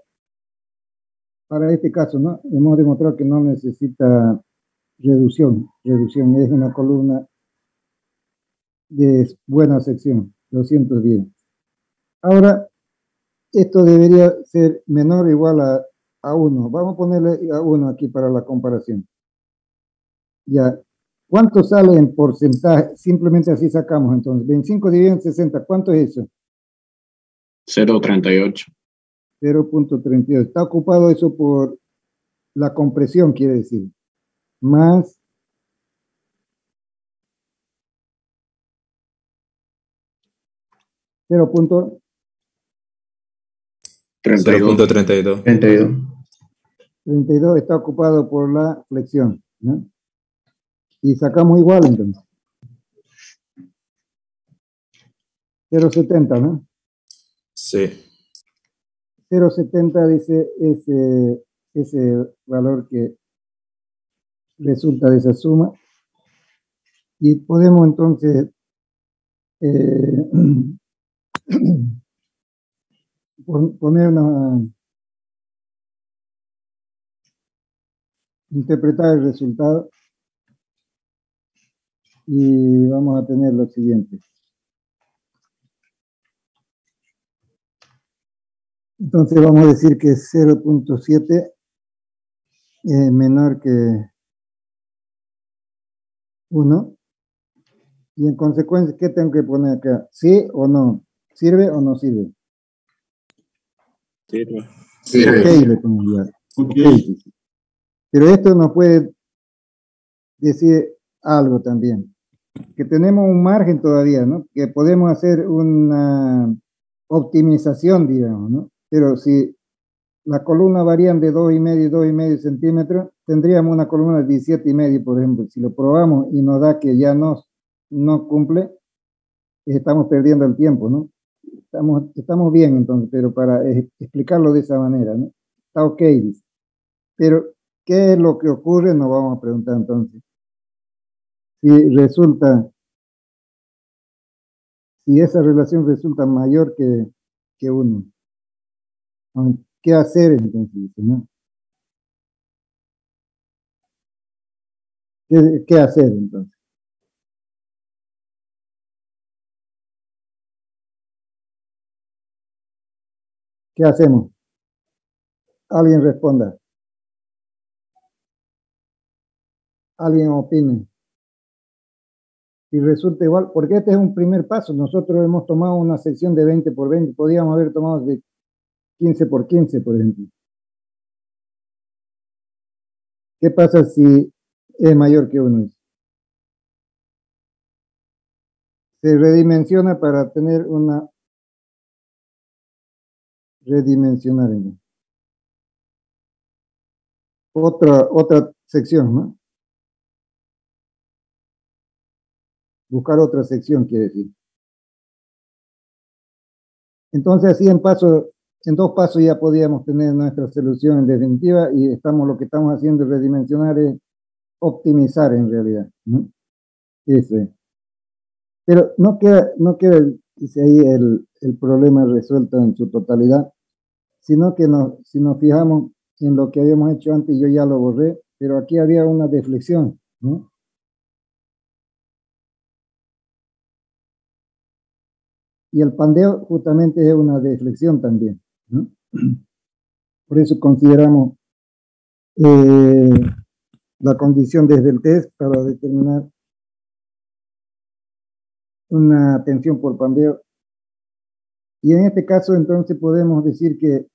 para este caso, ¿no? Hemos demostrado que no necesita reducción. Reducción es una columna de buena sección, 210. Ahora, esto debería ser menor o igual a 1. Vamos a ponerle a 1 aquí para la comparación. Ya. ¿Cuánto sale en porcentaje? Simplemente así sacamos entonces. 25 dividido en 60. ¿Cuánto es eso? 0.38. 0.32. Está ocupado eso por la compresión, quiere decir. Más 0.32. 0.32. 32 está ocupado por la flexión, ¿no? Y sacamos igual entonces. 0.70, ¿no? Sí. 0.70 dice ese valor que resulta de esa suma. Y podemos entonces interpretar el resultado y vamos a tener lo siguiente. Entonces vamos a decir que 0.7 es menor que 1 y en consecuencia, ¿qué tengo que poner acá? ¿Sí o no? ¿Sirve o no sirve? Sirve. Ok, le pongo ya. Okay. Pero esto nos puede decir algo también, que tenemos un margen todavía, ¿no? Que podemos hacer una optimización, digamos, ¿no? Pero si la columna varían de 2,5 y 2,5 centímetros, tendríamos una columna de 17,5, por ejemplo. Si lo probamos y nos da que ya no cumple, estamos perdiendo el tiempo, ¿no? Estamos bien entonces, pero para explicarlo de esa manera, ¿no? Está ok, dice. Pero, ¿qué es lo que ocurre? Nos vamos a preguntar entonces. Si esa relación resulta mayor que 1, ¿qué hacer entonces? ¿No? ¿Qué hacer entonces? ¿Qué hacemos? Alguien responda. Alguien opine. Si resulta igual, porque este es un primer paso. Nosotros hemos tomado una sección de 20 por 20. Podríamos haber tomado de 15 por 15, por ejemplo. ¿Qué pasa si es mayor que 1? Se redimensiona para tener una redimensionar. Otra sección, ¿no? Buscar otra sección, quiere decir. Entonces, así en 2 pasos ya podíamos tener nuestra solución en definitiva y lo que estamos haciendo es redimensionar, es optimizar en realidad, ¿no? Ese. Pero no queda, dice ahí, el problema resuelto en su totalidad, sino que si nos fijamos en lo que habíamos hecho antes, yo ya lo borré, pero aquí había una deflexión, ¿no? Y el pandeo justamente es una deflexión también, ¿no? Por eso consideramos la condición desde el test para determinar una tensión por pandeo. Y en este caso, entonces, podemos decir que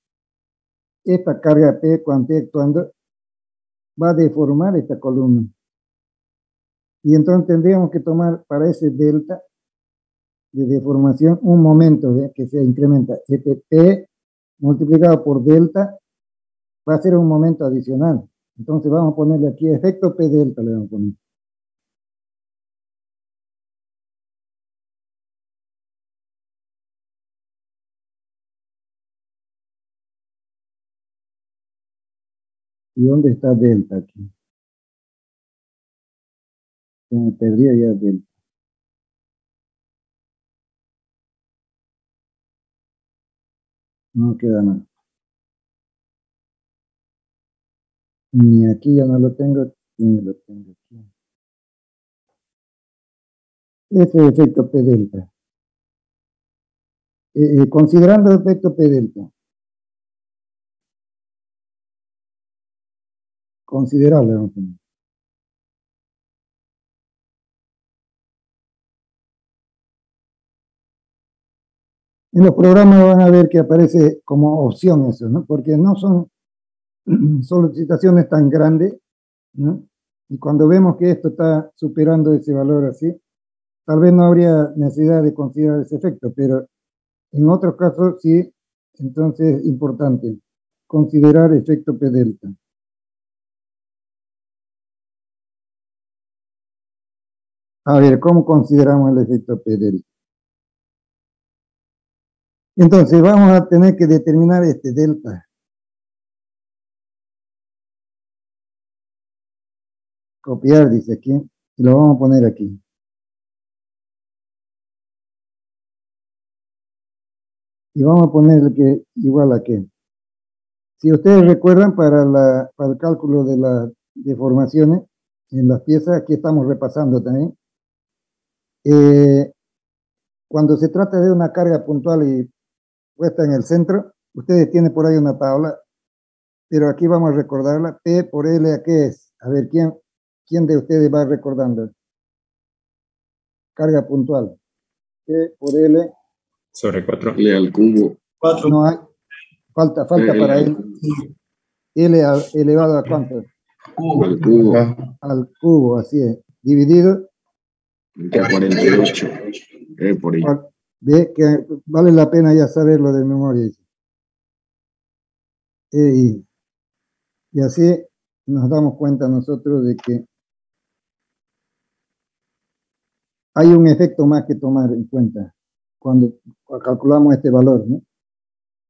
esta carga P, cuando esté actuando, va a deformar esta columna. Y entonces tendríamos que tomar para ese delta de deformación un momento que se incrementa. Este P multiplicado por delta va a ser un momento adicional. Entonces vamos a ponerle aquí efecto P delta, le vamos a poner. ¿Y dónde está delta aquí? Se me perdió ya delta. No queda nada. Ni aquí ya no lo tengo, ni lo tengo aquí. Ese efecto P delta. Considerando el efecto P delta. Considerable, vamos a poner. En los programas van a ver que aparece como opción eso, ¿no? Porque no son solicitaciones tan grandes, ¿no? Y cuando vemos que esto está superando ese valor así, tal vez no habría necesidad de considerar ese efecto, pero en otros casos sí, entonces es importante considerar efecto P delta. A ver, ¿cómo consideramos el efecto P delta? Entonces vamos a tener que determinar este delta. Copiar, dice aquí, y lo vamos a poner aquí. Y vamos a poner que igual a qué. Si ustedes recuerdan, para el cálculo de las deformaciones en las piezas, aquí estamos repasando también. Cuando se trata de una carga puntual y puesta en el centro, ustedes tienen por ahí una tabla, pero aquí vamos a recordarla. P por L, ¿a qué es? A ver, ¿quién de ustedes va recordando? Carga puntual. P por L. Sobre 4. L al cubo. 4. No hay. Falta para él. L elevado a cuánto? Al cubo. Al cubo, así es. Dividido. Entre 48. Por ahí. Ve que vale la pena ya saberlo de memoria. Y así nos damos cuenta nosotros de que hay un efecto más que tomar en cuenta cuando calculamos este valor, ¿no?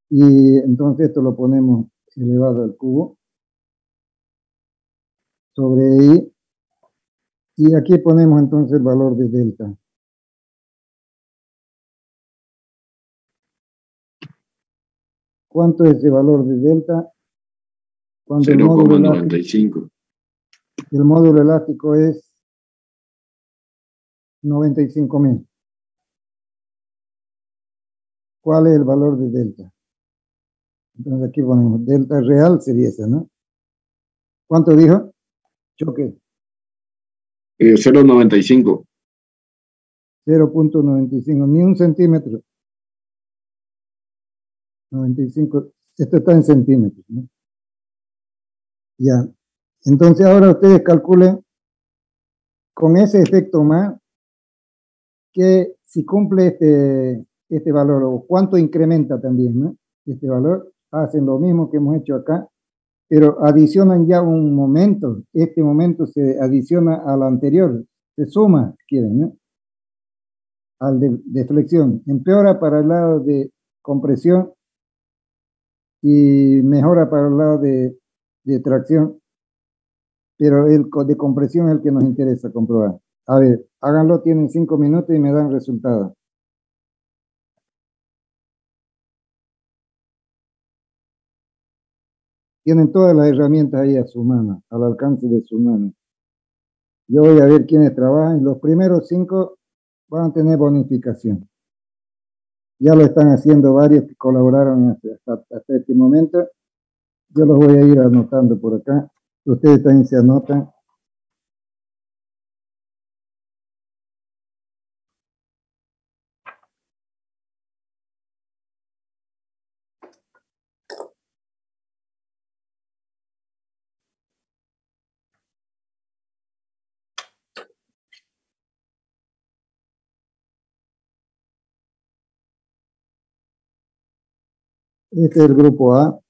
Y entonces esto lo ponemos elevado al cubo sobre I, y aquí ponemos entonces el valor de delta. ¿Cuánto es ese valor de delta? Cuando 0,95. El módulo elástico es 95.000. ¿Cuál es el valor de delta? Entonces aquí ponemos delta real, sería esa, ¿no? ¿Cuánto dijo? Choque. 0,95. 0.95, ni un centímetro. 95, esto está en centímetros, ¿no? Ya. Entonces ahora ustedes calculen con ese efecto más que si cumple este valor o cuánto incrementa también, ¿no? Este valor, hacen lo mismo que hemos hecho acá, pero adicionan ya un momento. Este momento se adiciona al anterior, se suma, quieren, ¿no? Al de flexión. Empeora para el lado de compresión y mejora para el lado de tracción, pero el de compresión es el que nos interesa comprobar. A ver, háganlo, tienen 5 minutos y me dan resultados. Tienen todas las herramientas ahí a su mano, al alcance de su mano. Yo voy a ver quiénes trabajan. Los primeros 5 van a tener bonificación. Ya lo están haciendo varios que colaboraron hasta este momento. Yo los voy a ir anotando por acá. Ustedes también se anotan. Este es el grupo A.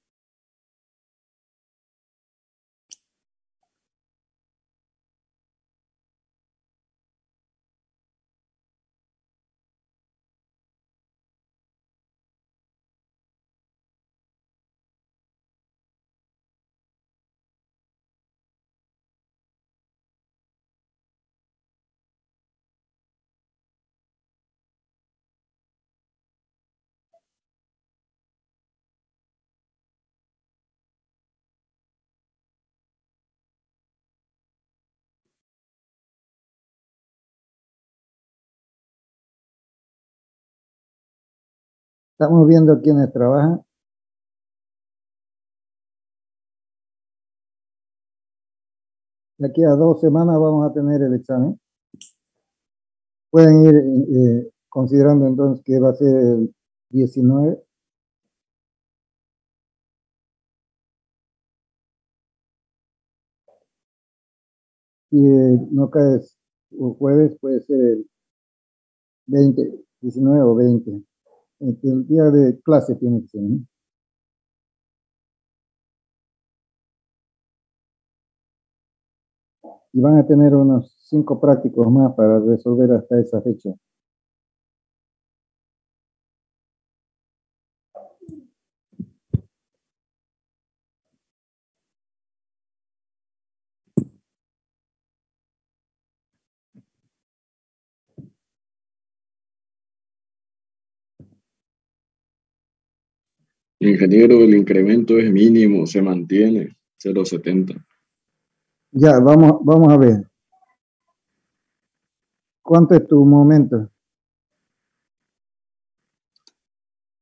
Estamos viendo quiénes trabajan. De aquí a 2 semanas vamos a tener el examen. Pueden ir considerando entonces que va a ser 19. Si no cae jueves, puede ser el 20, 19 o 20. El día de clase tiene que ser, ¿no? Y van a tener unos 5 prácticos más para resolver hasta esa fecha. Ingeniero, el incremento es mínimo, se mantiene, 0,70. Ya, vamos a ver. ¿Cuánto es tu momento?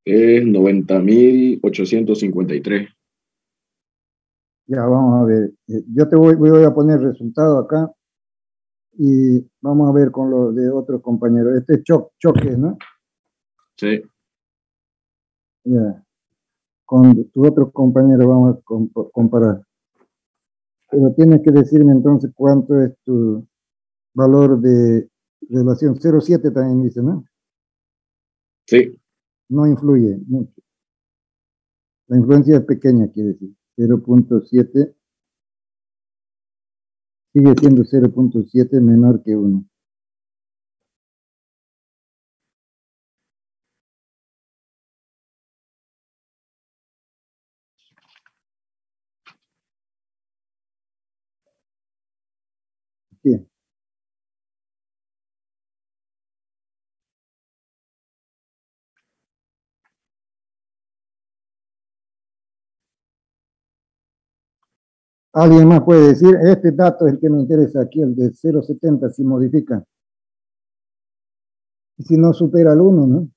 Es 90.853. Ya, vamos a ver. Yo voy a poner resultado acá y vamos a ver con los de otros compañeros. Este es choque, ¿no? Sí. Ya. Con tu otro compañero vamos a comparar. Pero tienes que decirme entonces cuánto es tu valor de relación. 0,7 también dice, ¿no? Sí. No influye mucho. La influencia es pequeña, quiere decir. 0,7 sigue siendo 0,7 menor que 1. Bien. ¿Alguien más puede decir? Este dato es el que me interesa aquí, el de 0,70, si modifica. Y si no supera el 1, ¿no?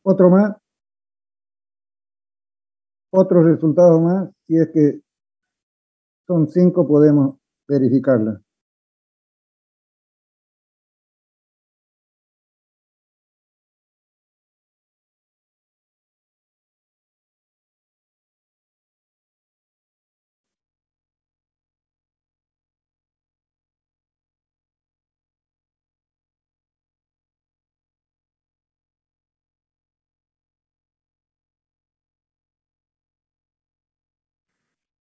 Otro más. Otro resultado más. Si es que son 5, podemos verificarla.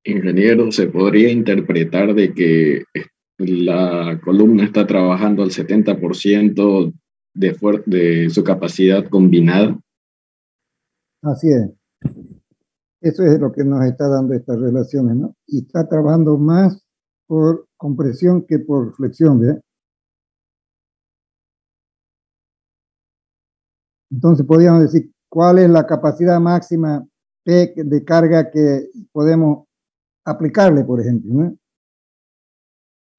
Ingeniero, ¿se podría interpretar de que la columna está trabajando al 70% de su capacidad combinada? Así es. Eso es lo que nos está dando estas relaciones, ¿no? Y está trabajando más por compresión que por flexión, ¿verdad? Entonces podríamos decir, ¿cuál es la capacidad máxima P de carga que podemos aplicarle, por ejemplo, ¿no?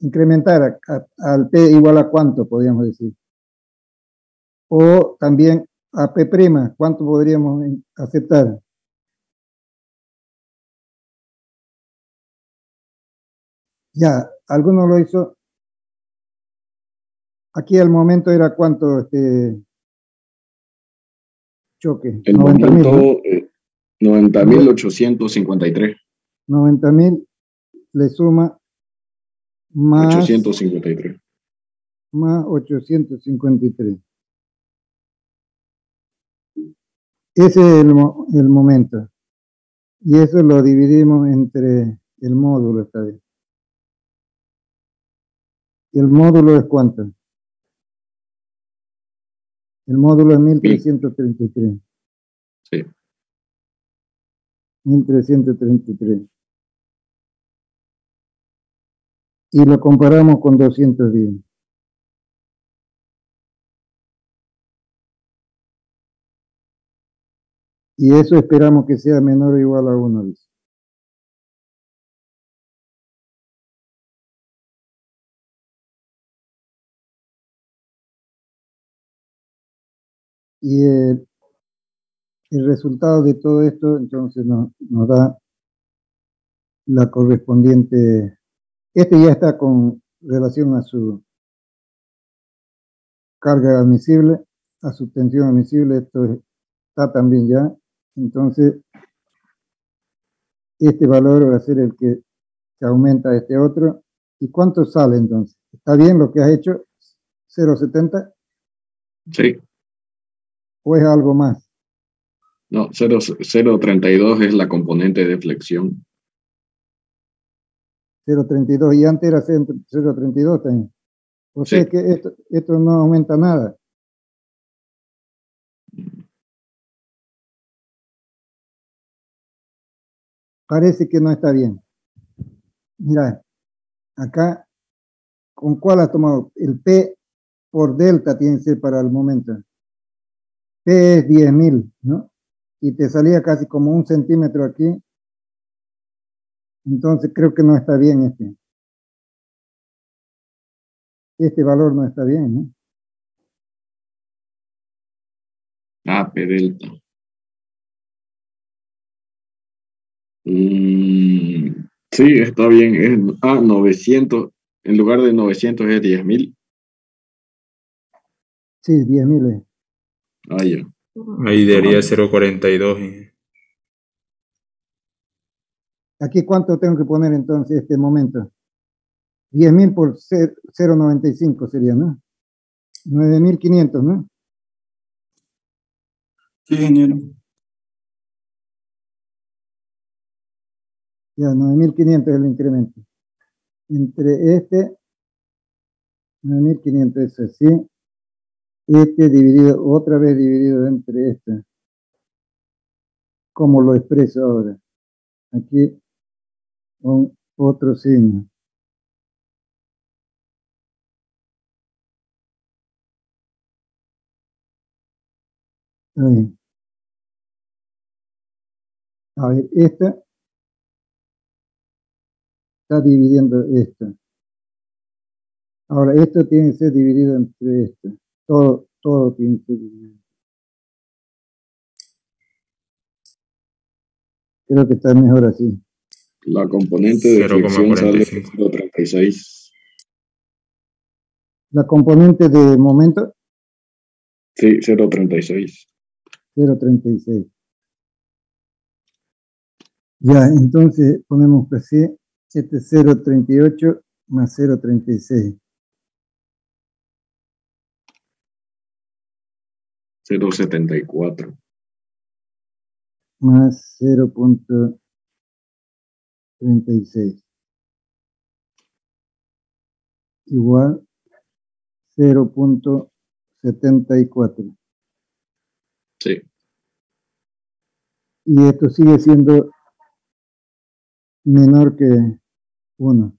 Incrementar al P igual a cuánto, podríamos decir. O también a P', ¿cuánto podríamos aceptar? Ya, alguno lo hizo. Aquí el momento era cuánto, choque. El 90 momento, ¿no? 90.853. 90.000 le suma más 853. más 853. Ese es el momento. Y eso lo dividimos entre el módulo esta vez. ¿El módulo es cuánto? El módulo es 1333. Sí. 1333. y lo comparamos con 210. Y eso esperamos que sea menor o igual a 1, dice. Y el resultado de todo esto, entonces, nos da la correspondiente. Este ya está con relación a su carga admisible, a su tensión admisible, esto está también ya. Entonces, este valor va a ser el que se aumenta a este otro. ¿Y cuánto sale entonces? ¿Está bien lo que has hecho? ¿0,70? Sí. ¿O es algo más? No, 0,32 es la componente de flexión. 0,32 y antes era 0,32 también. O sea que esto no aumenta nada. Parece que no está bien. Mira, acá, ¿con cuál has tomado? El P por delta tiene que ser para el momento. P es 10.000, ¿no? Y te salía casi como 1 centímetro aquí. Entonces creo que no está bien este. Este valor no está bien, ¿no? Ah, P delta. Sí, está bien. Es 900. En lugar de 900 es 10.000. Sí, 10.000. Ah, ya. Ahí debería 0,42. Aquí, ¿cuánto tengo que poner entonces este momento? 10.000 por 0,95 sería, ¿no? 9.500, ¿no? Sí, ingeniero. Ya, 9.500 es el incremento. Entre este, 9.500 es así. Este dividido, otra vez dividido entre este. ¿Cómo lo expreso ahora? Aquí, con otro signo. Ahí. A ver, esta está dividiendo esto. Ahora, esto tiene que ser dividido entre esto. Todo tiene que ser dividido. Creo que está mejor así. La componente de flexión sale 0,36. La componente de momento. Sí, 0,36. 0,36. Ya, entonces ponemos que así. Este es 0,38 más 0,36. 0,74. Más 0,36. Igual 0,74. Sí. Y esto sigue siendo menor que 1.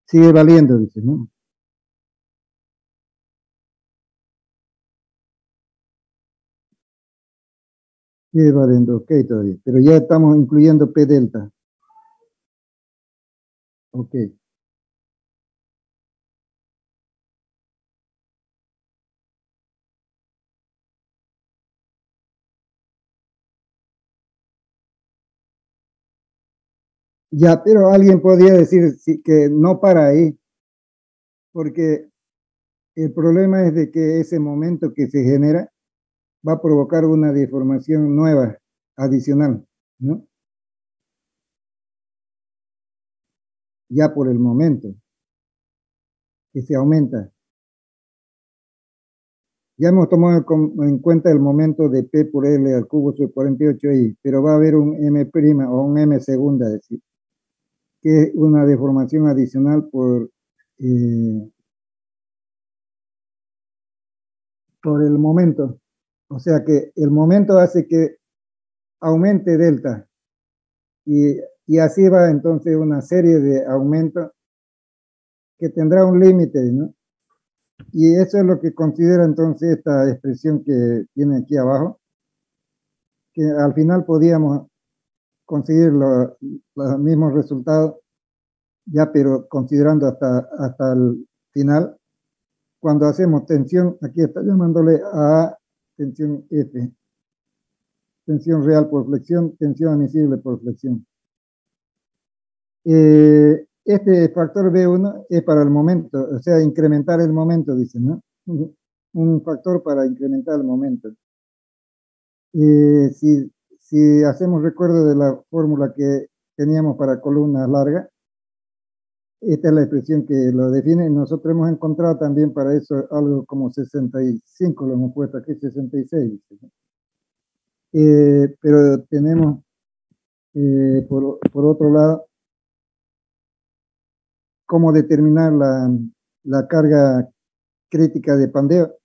Sigue valiendo, dice, ¿no? Sigue valiendo, ok, todavía. Pero ya estamos incluyendo P delta. Ok. Ya, pero alguien podría decir que no para ahí, porque el problema es de que ese momento que se genera va a provocar una deformación nueva, adicional, ¿no? Ya por el momento, que se aumenta. Ya hemos tomado en cuenta el momento de P por L al cubo sobre 48i, pero va a haber un M' o un M segunda, es decir, que es una deformación adicional por el momento. O sea que el momento hace que aumente delta y y así va entonces una serie de aumentos que tendrá un límite, ¿no? Y eso es lo que considera entonces esta expresión que tiene aquí abajo, que al final podíamos conseguir los mismos resultados, ya pero considerando hasta el final, cuando hacemos tensión, aquí está llamándole a tensión F, tensión real por flexión, tensión admisible por flexión. Este factor B1 es para el momento, o sea, incrementar el momento, dicen, ¿no? Un factor para incrementar el momento. Si hacemos recuerdo de la fórmula que teníamos para columnas largas, esta es la expresión que lo define. Nosotros hemos encontrado también para eso algo como 65, lo hemos puesto aquí 66. Pero tenemos, por otro lado, cómo determinar la carga crítica de pandeo.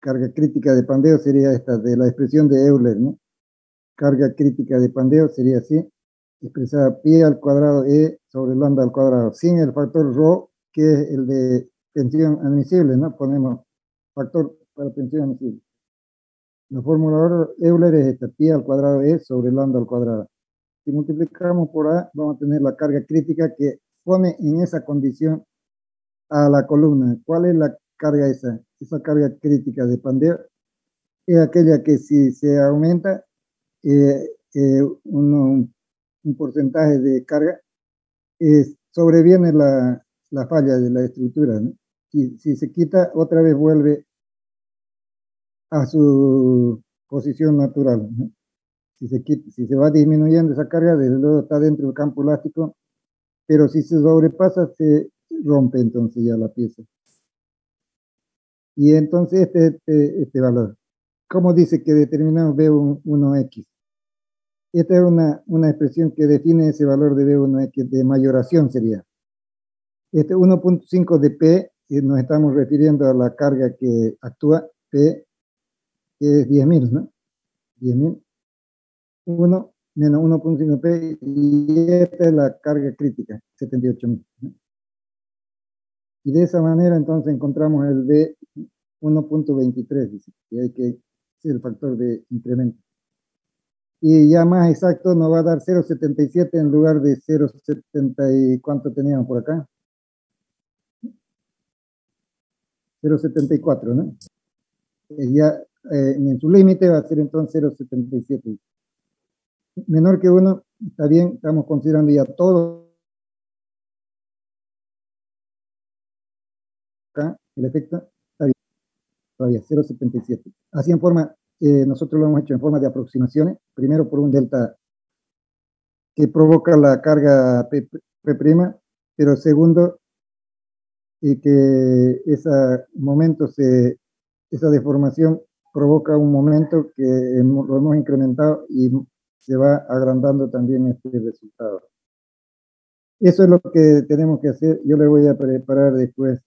Carga crítica de pandeo sería esta, de la expresión de Euler, ¿no? Carga crítica de pandeo sería así, expresada pi al cuadrado E sobre lambda al cuadrado, sin el factor ρ, que es el de tensión admisible, ¿no? Ponemos factor para tensión admisible. La fórmula Euler es esta, pi al cuadrado E sobre lambda al cuadrado. Si multiplicamos por A, vamos a tener la carga crítica que pone en esa condición a la columna. ¿Cuál es la carga esa? Esa carga crítica de pandeo es aquella que si se aumenta un porcentaje de carga, sobreviene la falla de la estructura, ¿no? Si se quita, otra vez vuelve a su posición natural, ¿no? Si se va disminuyendo esa carga, desde luego está dentro del campo elástico, pero si se sobrepasa, se rompe entonces ya la pieza. Y entonces este valor, ¿cómo dice que determinamos B1X? Esta es una expresión que define ese valor de B1X de mayoración sería. Este 1.5 de P, nos estamos refiriendo a la carga que actúa, P, que es 10.000, ¿no? 10.000. 1 menos 1.5 P, y esta es la carga crítica, 78.000, ¿no? Y de esa manera entonces encontramos el B 1.23, dice, que hay que ser el factor de incremento. Y ya más exacto nos va a dar 0.77 en lugar de 0.70 y ¿cuánto teníamos por acá? 0.74, ¿no? Ya en su límite va a ser entonces 0.77. Menor que 1, está bien, estamos considerando ya todo acá, el efecto está bien, todavía 0.77. Así en forma, nosotros lo hemos hecho en forma de aproximaciones, primero por un delta que provoca la carga P', pero segundo, que ese momento, esa deformación provoca un momento que lo hemos incrementado y se va agrandando también este resultado. Eso es lo que tenemos que hacer. Yo le voy a preparar después,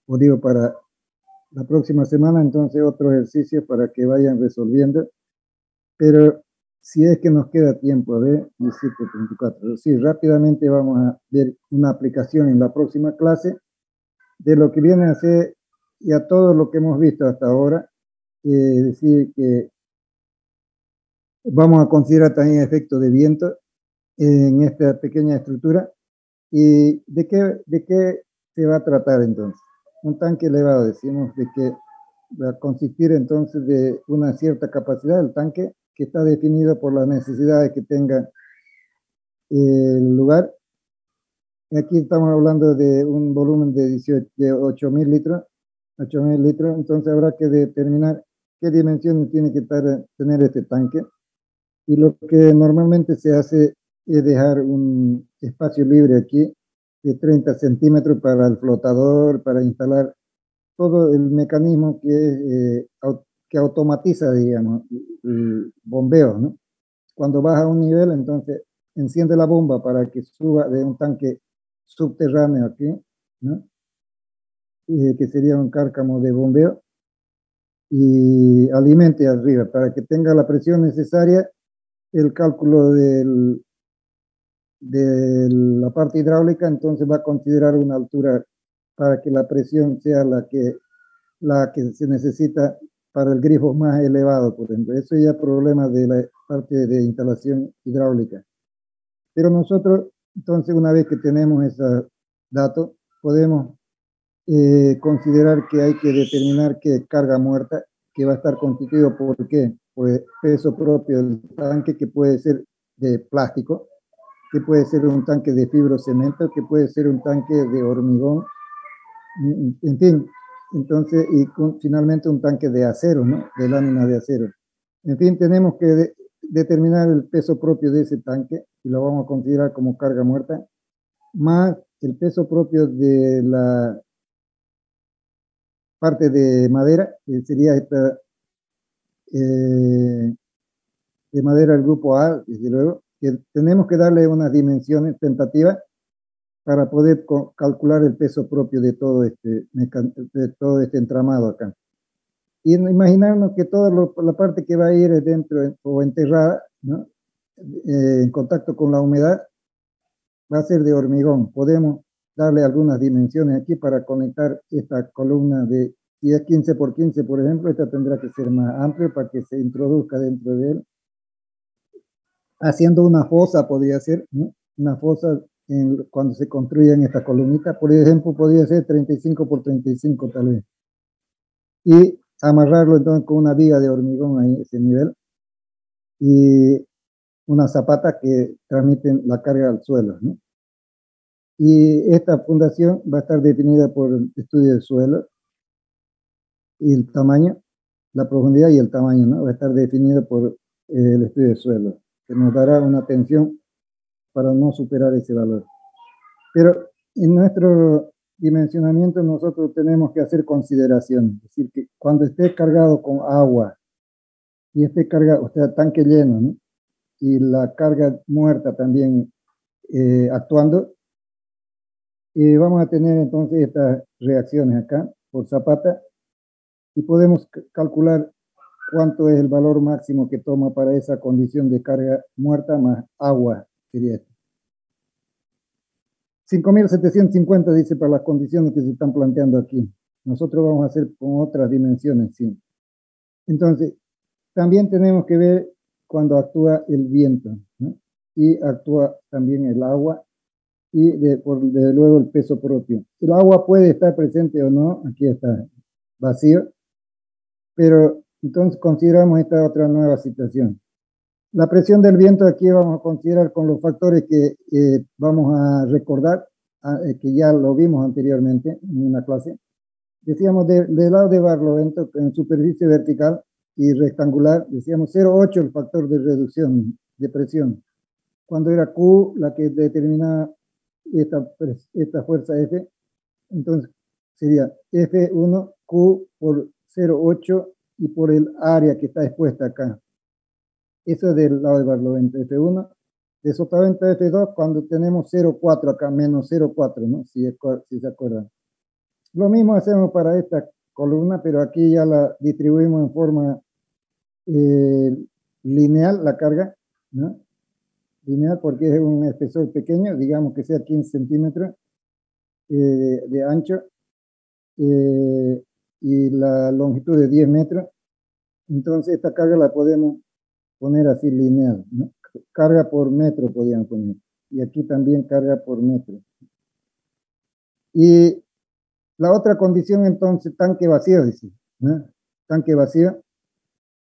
o digo, para la próxima semana, entonces otro ejercicio para que vayan resolviendo. Pero si es que nos queda tiempo, a ver, 17:34. Sí, rápidamente vamos a ver una aplicación en la próxima clase de lo que viene a ser ya todo lo que hemos visto hasta ahora. Es decir, que vamos a considerar también efecto de viento en esta pequeña estructura. ¿Y de qué se va a tratar entonces? Un tanque elevado, decimos de que va a consistir entonces de una cierta capacidad del tanque que está definido por las necesidades que tenga el lugar. Aquí estamos hablando de un volumen de 8.000 litros, 8.000 litros, entonces habrá que determinar qué dimensiones tiene que tener este tanque. Y lo que normalmente se hace es dejar un espacio libre aquí de 30 centímetros para el flotador, para instalar todo el mecanismo que automatiza, digamos, el bombeo, ¿no? Cuando baja a un nivel, entonces enciende la bomba para que suba de un tanque subterráneo aquí, ¿no? Que sería un cárcamo de bombeo, y alimente arriba para que tenga la presión necesaria. El cálculo del de la parte hidráulica, entonces va a considerar una altura para que la presión sea la que se necesita para el grifo más elevado, por ejemplo. Eso ya es problema de la parte de instalación hidráulica. Pero nosotros, entonces, una vez que tenemos esos datos, podemos considerar que hay que determinar qué carga muerta, que va a estar constituido por qué, por el peso propio del tanque, que puede ser de plástico, que puede ser un tanque de fibrocemento, que puede ser un tanque de hormigón, en fin, entonces, y finalmente un tanque de acero, ¿no? De lámina de acero. En fin, tenemos que determinar el peso propio de ese tanque y lo vamos a considerar como carga muerta, más el peso propio de la parte de madera, que sería esta de madera del grupo A, desde luego, que tenemos que darle unas dimensiones tentativas para poder calcular el peso propio de todo este entramado acá. Y imaginarnos que toda la parte que va a ir dentro o enterrada, ¿no? En contacto con la humedad, va a ser de hormigón. Podemos darle algunas dimensiones aquí para conectar esta columna de, si es 15 por 15, por ejemplo, esta tendrá que ser más amplia para que se introduzca dentro de él. Haciendo una fosa podría ser, ¿no? Una fosa cuando se construyen esta columnita, por ejemplo, podría ser 35 por 35 tal vez. Y amarrarlo entonces con una viga de hormigón ahí, ese nivel. Y una zapata que transmiten la carga al suelo, ¿no? Y esta fundación va a estar definida por el estudio del suelo y el tamaño, la profundidad y el tamaño, ¿no? Va a estar definido por el estudio del suelo, que nos dará una tensión para no superar ese valor. Pero en nuestro dimensionamiento nosotros tenemos que hacer consideraciones, es decir, que cuando esté cargado con agua y esté cargado, o sea, tanque lleno, ¿no? Y la carga muerta también actuando, vamos a tener entonces estas reacciones acá por zapata y podemos calcular cuánto es el valor máximo que toma para esa condición de carga muerta más agua, sería esto. 5.750 dice para las condiciones que se están planteando aquí. Nosotros vamos a hacer con otras dimensiones, sí. Entonces, también tenemos que ver cuando actúa el viento, ¿no? Y actúa también el agua y desde luego el peso propio. El agua puede estar presente o no, aquí está vacío, pero entonces consideramos esta otra nueva situación. La presión del viento aquí vamos a considerar con los factores que vamos a recordar, que ya lo vimos anteriormente en una clase. Decíamos del lado de Barlovento, en superficie vertical y rectangular, decíamos 0,8 el factor de reducción de presión. Cuando era Q la que determinaba esta fuerza F, entonces sería F1Q por 0,8 y por el área que está expuesta acá. Eso es del lado de Barlovento, F1. De Sotavento F2, cuando tenemos 0,4 acá, menos 0,4, ¿no? Si se acuerdan. Lo mismo hacemos para esta columna, pero aquí ya la distribuimos en forma lineal, la carga, ¿no? Lineal porque es un espesor pequeño, digamos que sea 15 centímetros de ancho y la longitud de 10 metros. Entonces esta carga la podemos poner así lineal, ¿no? Carga por metro podrían poner. Y aquí también carga por metro. Y la otra condición entonces, tanque vacío, dice, ¿no? Tanque vacío.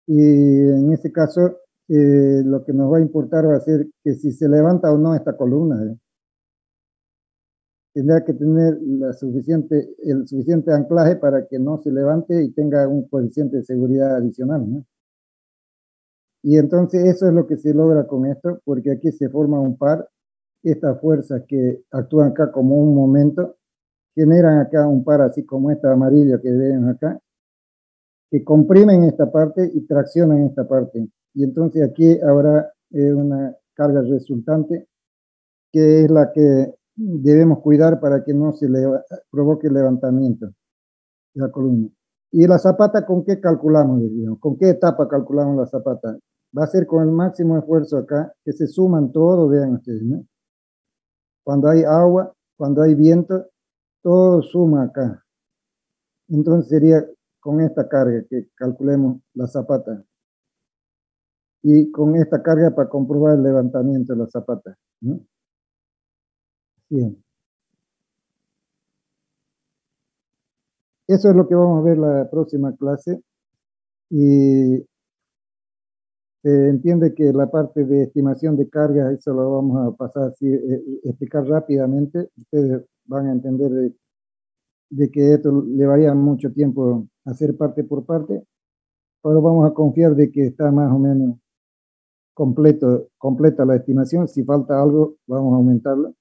Y en este caso, lo que nos va a importar va a ser que si se levanta o no esta columna, tendrá que tener el suficiente anclaje para que no se levante y tenga un coeficiente de seguridad adicional, ¿no? Y entonces eso es lo que se logra con esto, porque aquí se forma un par, estas fuerzas que actúan acá como un momento, generan acá un par así como esta amarilla que ven acá, que comprimen esta parte y traccionan esta parte. Y entonces aquí habrá una carga resultante, que es la que debemos cuidar para que no se provoque el levantamiento de la columna. ¿Y la zapata con qué calculamos? Digamos? ¿Con qué etapa calculamos la zapata? Va a ser con el máximo esfuerzo acá, que se suman todos, vean ustedes, ¿no? cuando hay agua, cuando hay viento, todo suma acá. Entonces sería con esta carga que calculemos la zapata. Y con esta carga para comprobar el levantamiento de la zapata, ¿no? Bien. Eso es lo que vamos a ver la próxima clase. Y se entiende que la parte de estimación de cargas, eso lo vamos a pasar así, explicar rápidamente. Ustedes van a entender de que esto llevaría mucho tiempo hacer parte por parte, pero vamos a confiar de que está más o menos completa la estimación. Si falta algo, vamos a aumentarlo.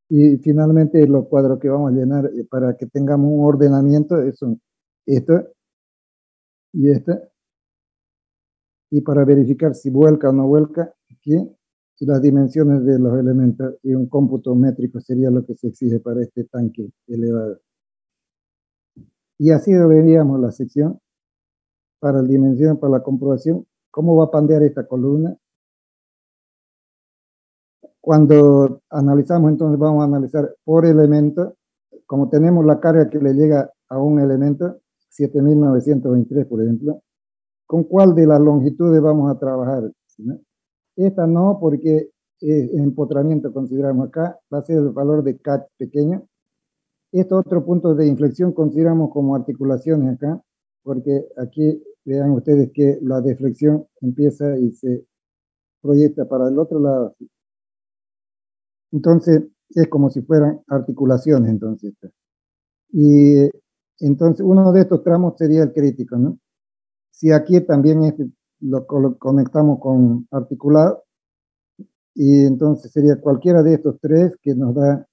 Y finalmente los cuadros que vamos a llenar para que tengamos un ordenamiento son esto y este. Y para verificar si vuelca o no vuelca, aquí, y las dimensiones de los elementos y un cómputo métrico sería lo que se exige para este tanque elevado. Y así veríamos la sección para la dimensión, para la comprobación, cómo va a pandear esta columna. Cuando analizamos, entonces vamos a analizar por elemento, como tenemos la carga que le llega a un elemento, 7.923 por ejemplo, ¿con cuál de las longitudes vamos a trabajar? ¿No? Esta no, porque empotramiento consideramos acá, va a ser el valor de K pequeño. Estos otros puntos de inflexión consideramos como articulaciones acá, porque aquí vean ustedes que la deflexión empieza y se proyecta para el otro lado. Entonces, es como si fueran articulaciones, entonces. Y entonces, uno de estos tramos sería el crítico, ¿no? Si aquí también lo conectamos con articulado, y entonces sería cualquiera de estos tres que nos da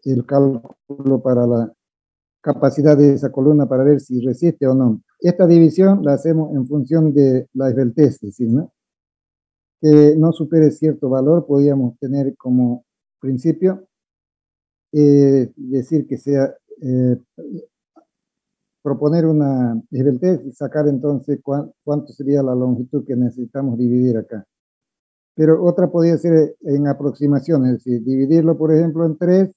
el cálculo para la capacidad de esa columna para ver si resiste o no. Esta división la hacemos en función de la esbeltez, es decir, ¿no? Que no supere cierto valor, podríamos tener como principio decir que sea proponer una esbeltez y sacar entonces cuánto sería la longitud que necesitamos dividir acá. Pero otra podría ser en aproximaciones, es decir, dividirlo, por ejemplo, en 3,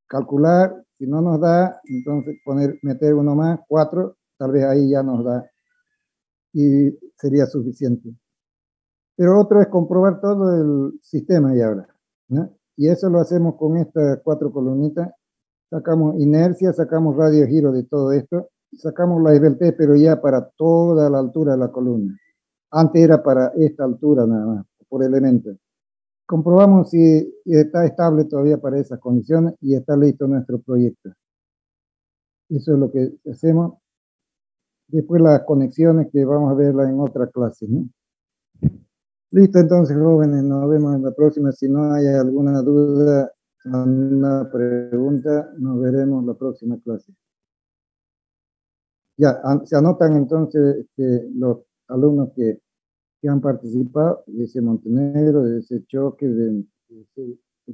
calcular, si no nos da, entonces meter uno más, 4, tal vez ahí ya nos da y sería suficiente. Pero otro es comprobar todo el sistema y ahora, ¿no? Y eso lo hacemos con estas 4 columnitas. Sacamos inercia, sacamos radio giro de todo esto, sacamos la esbeltez, pero ya para toda la altura de la columna. Antes era para esta altura nada más, por elemento. Comprobamos si está estable todavía para esas condiciones y está listo nuestro proyecto. Eso es lo que hacemos. Después las conexiones que vamos a verlas en otra clase, ¿no? Listo, entonces, jóvenes, nos vemos en la próxima. Si no hay alguna duda, una pregunta, nos veremos en la próxima clase. Ya, se anotan entonces los alumnos que han participado, de ese Montenegro, de ese Choque,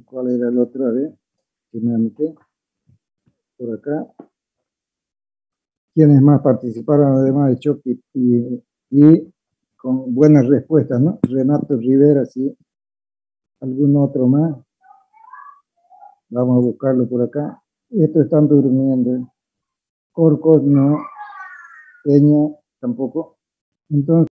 ¿cuál era el otro? A ver, que me anoté por acá. ¿Quiénes más participaron además de Choque y con buenas respuestas, ¿no? Renato Rivera, sí. ¿Algún otro más? Vamos a buscarlo por acá. Estos están durmiendo. Corcos no. Peña tampoco. Entonces,